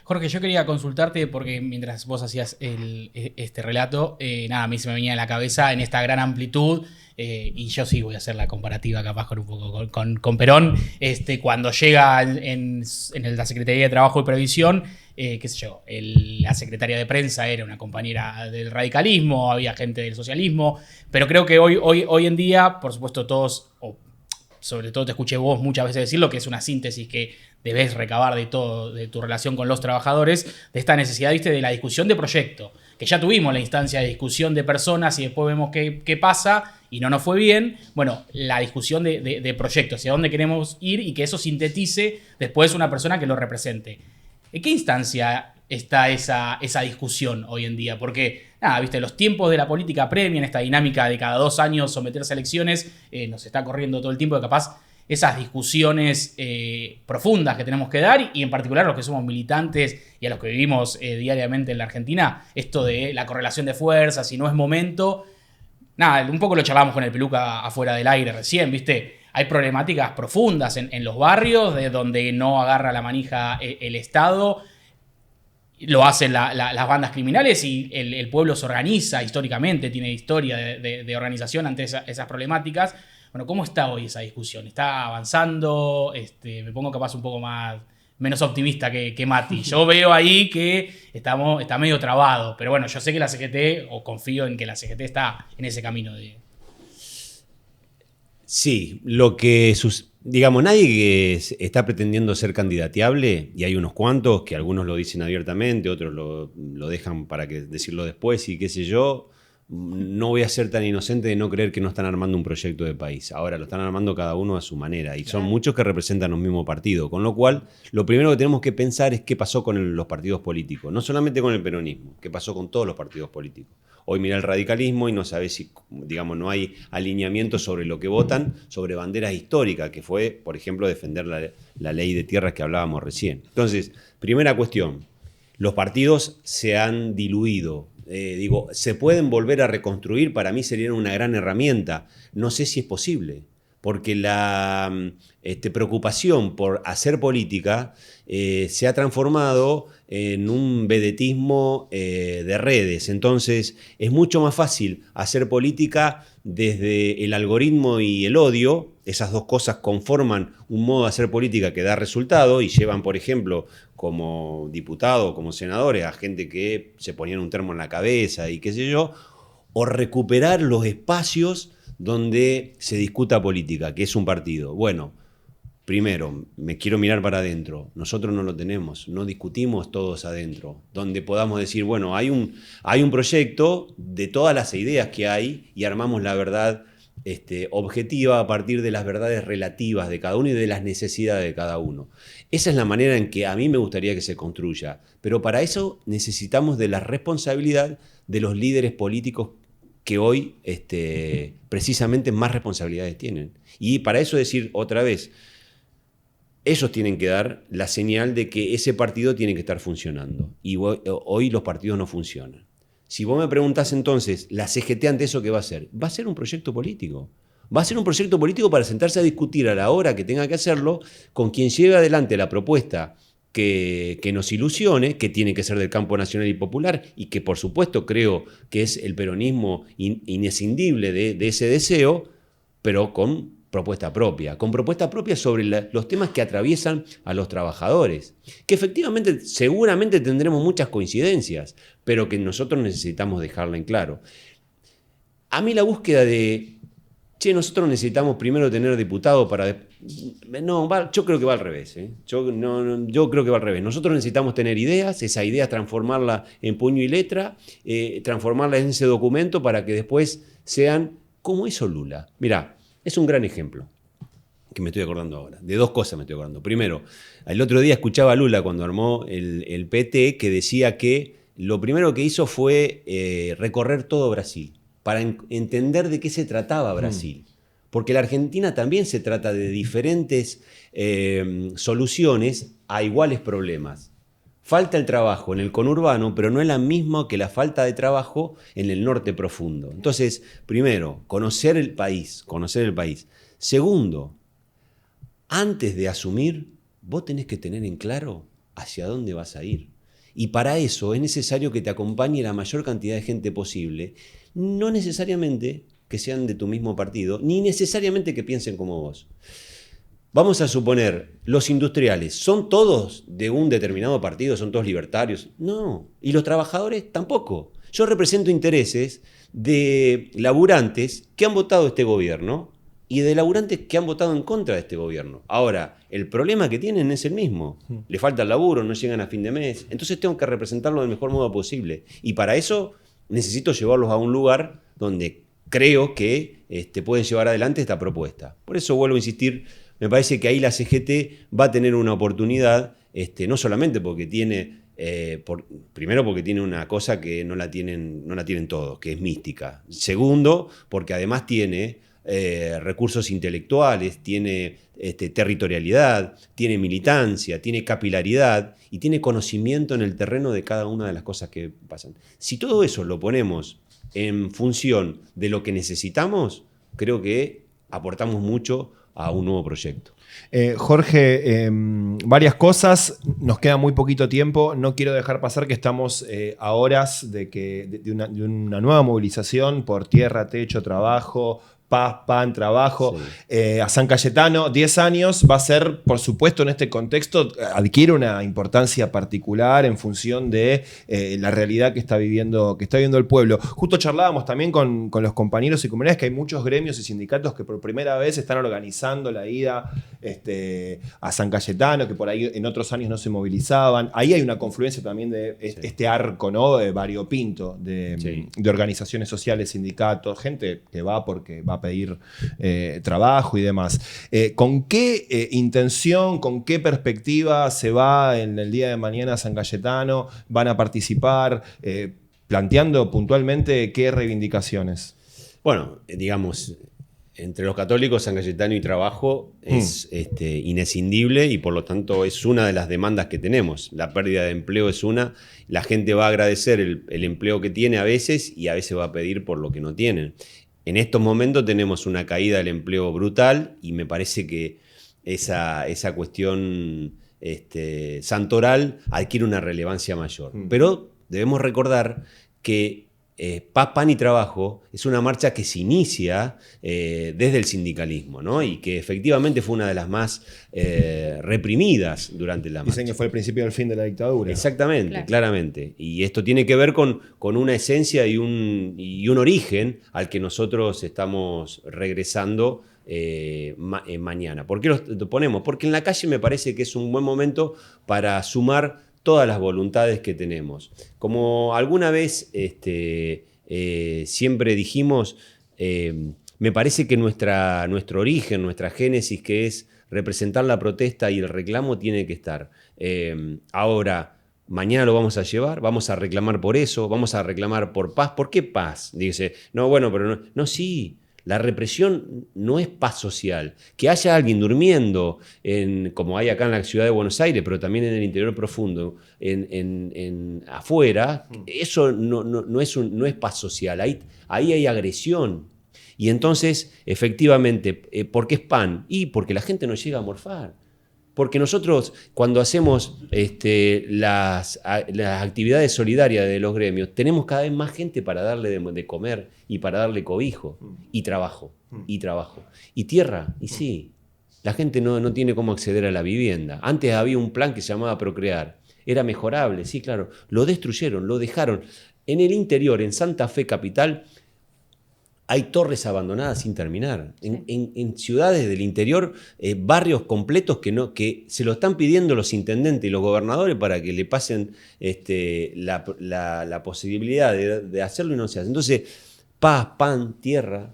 Jorge, yo quería consultarte porque mientras vos hacías este relato, a mí se me venía a la cabeza en esta gran amplitud, y yo sí voy a hacer la comparativa capaz con Perón, cuando llega en la Secretaría de Trabajo y Previsión, qué sé yo, la secretaria de prensa era una compañera del radicalismo, había gente del socialismo, pero creo que hoy en día, por supuesto todos, sobre todo te escuché vos muchas veces decirlo, que es una síntesis que debes recabar de todo, de tu relación con los trabajadores, de esta necesidad, ¿viste?, de la discusión de proyecto, que ya tuvimos la instancia de discusión de personas y después vemos qué pasa y no nos fue bien. Bueno, la discusión de proyectos, hacia dónde queremos ir y que eso sintetice después una persona que lo represente. ¿En qué instancia está esa discusión hoy en día? Porque, viste, los tiempos de la política premian esta dinámica de cada 2 años someterse a elecciones, nos está corriendo todo el tiempo de capaz esas discusiones profundas que tenemos que dar, y en particular los que somos militantes y a los que vivimos diariamente en la Argentina, esto de la correlación de fuerzas, si no es momento. Un poco lo charlamos con el Peluca afuera del aire recién, ¿viste? Hay problemáticas profundas en los barrios de donde no agarra la manija el Estado. Lo hacen las bandas criminales y el pueblo se organiza históricamente, tiene historia de organización ante esas problemáticas. Bueno, ¿cómo está hoy esa discusión? ¿Está avanzando? Me pongo capaz un poco menos optimista que Mati. Yo veo ahí que está medio trabado, pero bueno, yo sé que la CGT, o confío en que la CGT está en ese camino de... Sí, lo que digamos, nadie que está pretendiendo ser candidateable, y hay unos cuantos que algunos lo dicen abiertamente, otros lo dejan para decirlo después y qué sé yo. No voy a ser tan inocente de no creer que no están armando un proyecto de país. Ahora lo están armando cada uno a su manera y son muchos que representan un mismo partido. Con lo cual, lo primero que tenemos que pensar es qué pasó con los partidos políticos. No solamente con el peronismo, qué pasó con todos los partidos políticos. Hoy mira el radicalismo y no sabe si, digamos, no hay alineamiento sobre lo que votan, sobre banderas históricas, que fue, por ejemplo, defender la ley de tierras que hablábamos recién. Entonces, primera cuestión, los partidos se han diluido. ¿Se pueden volver a reconstruir? Para mí sería una gran herramienta. No sé si es posible, porque la preocupación por hacer política se ha transformado en un vedetismo de redes. Entonces es mucho más fácil hacer política desde el algoritmo y el odio. Esas dos cosas conforman un modo de hacer política que da resultado y llevan, por ejemplo, como diputados, como senadores, a gente que se ponían un termo en la cabeza y qué sé yo, o recuperar los espacios donde se discuta política, que es un partido. Bueno, primero, me quiero mirar para adentro. Nosotros no lo tenemos, no discutimos todos adentro, donde podamos decir, bueno, hay un proyecto de todas las ideas que hay y armamos la verdad objetiva a partir de las verdades relativas de cada uno y de las necesidades de cada uno. Esa es la manera en que a mí me gustaría que se construya, pero para eso necesitamos de la responsabilidad de los líderes políticos que hoy precisamente más responsabilidades tienen. Y para eso decir otra vez, ellos tienen que dar la señal de que ese partido tiene que estar funcionando. Y hoy los partidos no funcionan. Si vos me preguntás entonces, ¿la CGT ante eso qué va a hacer? Va a ser un proyecto político. Va a ser un proyecto político para sentarse a discutir a la hora que tenga que hacerlo con quien lleve adelante la propuesta que nos ilusione, que tiene que ser del campo nacional y popular, y que por supuesto creo que es el peronismo inescindible de ese deseo, pero con propuesta propia sobre los temas que atraviesan a los trabajadores, que efectivamente seguramente tendremos muchas coincidencias, pero que nosotros necesitamos dejarla en claro. A mí la búsqueda de, nosotros necesitamos primero tener diputados para... No, yo creo que va al revés. Yo creo que va al revés. Nosotros necesitamos tener ideas, esas ideas transformarlas en puño y letra, transformarlas en ese documento para que después sean como hizo Lula. Mirá, es un gran ejemplo que me estoy acordando ahora. De dos cosas me estoy acordando. Primero, el otro día escuchaba a Lula cuando armó el PT que decía que lo primero que hizo fue recorrer todo Brasil para entender de qué se trataba Brasil. Porque la Argentina también se trata de diferentes soluciones a iguales problemas. Falta el trabajo en el conurbano, pero no es la misma que la falta de trabajo en el norte profundo. Entonces, primero, conocer el país. Segundo, antes de asumir, vos tenés que tener en claro hacia dónde vas a ir. Y para eso es necesario que te acompañe la mayor cantidad de gente posible, no necesariamente que sean de tu mismo partido, ni necesariamente que piensen como vos. Vamos a suponer, los industriales, ¿son todos de un determinado partido? ¿Son todos libertarios? No. ¿Y los trabajadores? Tampoco. Yo represento intereses de laburantes que han votado este gobierno y de laburantes que han votado en contra de este gobierno. Ahora, el problema que tienen es el mismo. Le falta el laburo, no llegan a fin de mes. Entonces tengo que representarlo del mejor modo posible. Y para eso necesito llevarlos a un lugar donde creo que pueden llevar adelante esta propuesta. Por eso vuelvo a insistir. Me parece que ahí la CGT va a tener una oportunidad, no solamente porque tiene, primero porque tiene una cosa que no la tienen todos, que es mística. Segundo, porque además tiene recursos intelectuales, tiene territorialidad, tiene militancia, tiene capilaridad y tiene conocimiento en el terreno de cada una de las cosas que pasan. Si todo eso lo ponemos en función de lo que necesitamos, creo que aportamos mucho a un nuevo proyecto. Jorge, varias cosas, nos queda muy poquito tiempo, no quiero dejar pasar que estamos a horas de una nueva movilización por tierra, techo, trabajo, paz, pan, trabajo, a San Cayetano, 10 años, va a ser, por supuesto, en este contexto, adquiere una importancia particular en función de la realidad que está viviendo el pueblo. Justo charlábamos también con los compañeros y compañeras que hay muchos gremios y sindicatos que por primera vez están organizando la ida a San Cayetano, que por ahí en otros años no se movilizaban. Ahí hay una confluencia también de este arco, ¿no?, de variopinto de organizaciones sociales, sindicatos, gente que va porque va a pedir trabajo y demás. ¿Con qué intención, con qué perspectiva se va en el día de mañana a San Cayetano? ¿Van a participar? Planteando puntualmente qué reivindicaciones. Bueno, digamos, entre los católicos, San Cayetano y trabajo es inescindible y por lo tanto es una de las demandas que tenemos. La pérdida de empleo es una. La gente va a agradecer el empleo que tiene a veces y a veces va a pedir por lo que no tienen. En estos momentos tenemos una caída del empleo brutal y me parece que esa cuestión santoral adquiere una relevancia mayor. Pero debemos recordar que Paz, Pan y Trabajo es una marcha que se inicia desde el sindicalismo, ¿no? Y que efectivamente fue una de las más reprimidas durante la marcha. Dicen que fue el principio del fin de la dictadura. Exactamente, claro. Claramente. Y esto tiene que ver con una esencia y un origen al que nosotros estamos regresando mañana. ¿Por qué lo ponemos? Porque en la calle me parece que es un buen momento para sumar todas las voluntades que tenemos. Como alguna vez siempre dijimos, me parece que nuestro origen, nuestra génesis, que es representar la protesta y el reclamo, tiene que estar. Ahora, mañana lo vamos a llevar, vamos a reclamar por eso, vamos a reclamar por paz. ¿Por qué paz? Dice, no, bueno, pero no. No, sí. La represión no es paz social. Que haya alguien durmiendo, como hay acá en la ciudad de Buenos Aires, pero también en el interior profundo, afuera, eso no es paz social. Ahí hay agresión. Y entonces, efectivamente, ¿por qué es pan? Y porque la gente no llega a morfar. porque nosotros cuando hacemos las actividades solidarias de los gremios, tenemos cada vez más gente para darle de comer y para darle cobijo y trabajo, y tierra, y sí, la gente no tiene cómo acceder a la vivienda. Antes había un plan que se llamaba Procrear, era mejorable, sí, claro, lo destruyeron, lo dejaron. En el interior, en Santa Fe capital, hay torres abandonadas sin terminar. En ciudades del interior, barrios completos que se lo están pidiendo los intendentes y los gobernadores para que le pasen la posibilidad de hacerlo y no se hace. Entonces, paz, pan, tierra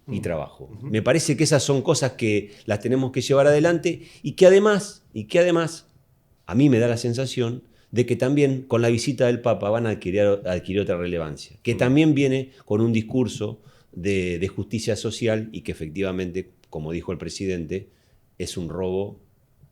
y trabajo. Me parece que esas son cosas que las tenemos que llevar adelante y que además, a mí me da la sensación de que también con la visita del Papa van a adquirir otra relevancia, que también viene con un discurso de justicia social y que efectivamente, como dijo el presidente, es un robo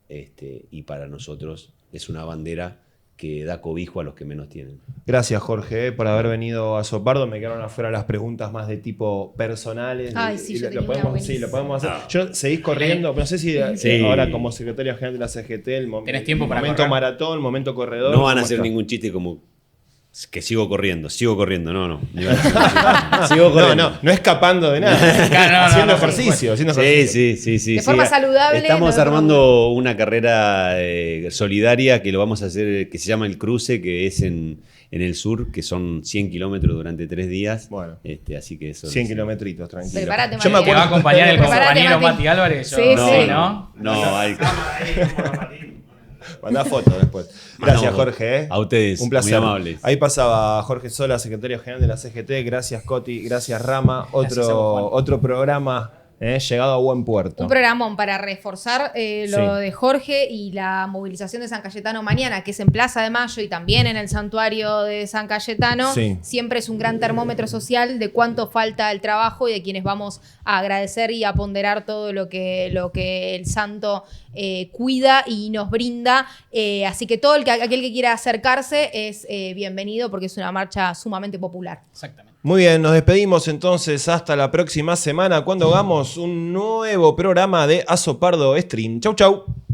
y para nosotros es una bandera que da cobijo a los que menos tienen. Gracias, Jorge, por haber venido a Sopardo. Me quedaron afuera las preguntas más de tipo personales. Ay, sí, yo lo podemos hacer. Yo seguís corriendo, no sé si ahora como secretario general de la CGT, el ¿tenés tiempo para momento correr? Maratón, momento corredor. No van a hacer ningún chiste como que sigo corriendo, no. Sigo corriendo. No escapando de nada. Haciendo ejercicio. Sí. De forma saludable. Estamos armando una carrera solidaria que lo vamos a hacer, que se llama El Cruce, que es en el sur, que son 100 kilómetros durante 3 días. Bueno. Así que eso. 100 kilometritos, tranquilo. Prepárate, Yo me acuerdo. ¿Te va a acompañar el compañero Mati Álvarez? Sí, No, hay Mandá fotos después. Gracias, Jorge. A ustedes. Un placer. Muy amables. Ahí pasaba Jorge Sola, secretario general de la CGT. Gracias, Coti. Gracias, Rama. Otro programa llegado a buen puerto. Un programón para reforzar lo de Jorge y la movilización de San Cayetano mañana, que es en Plaza de Mayo y también en el santuario de San Cayetano. Sí. Siempre es un gran termómetro social de cuánto falta el trabajo y de quienes vamos a agradecer y a ponderar todo lo que el santo cuida y nos brinda. Así que todo aquel que quiera acercarse es bienvenido porque es una marcha sumamente popular. Exactamente. Muy bien, nos despedimos entonces hasta la próxima semana cuando hagamos un nuevo programa de Azopardo Stream. Chau, chau.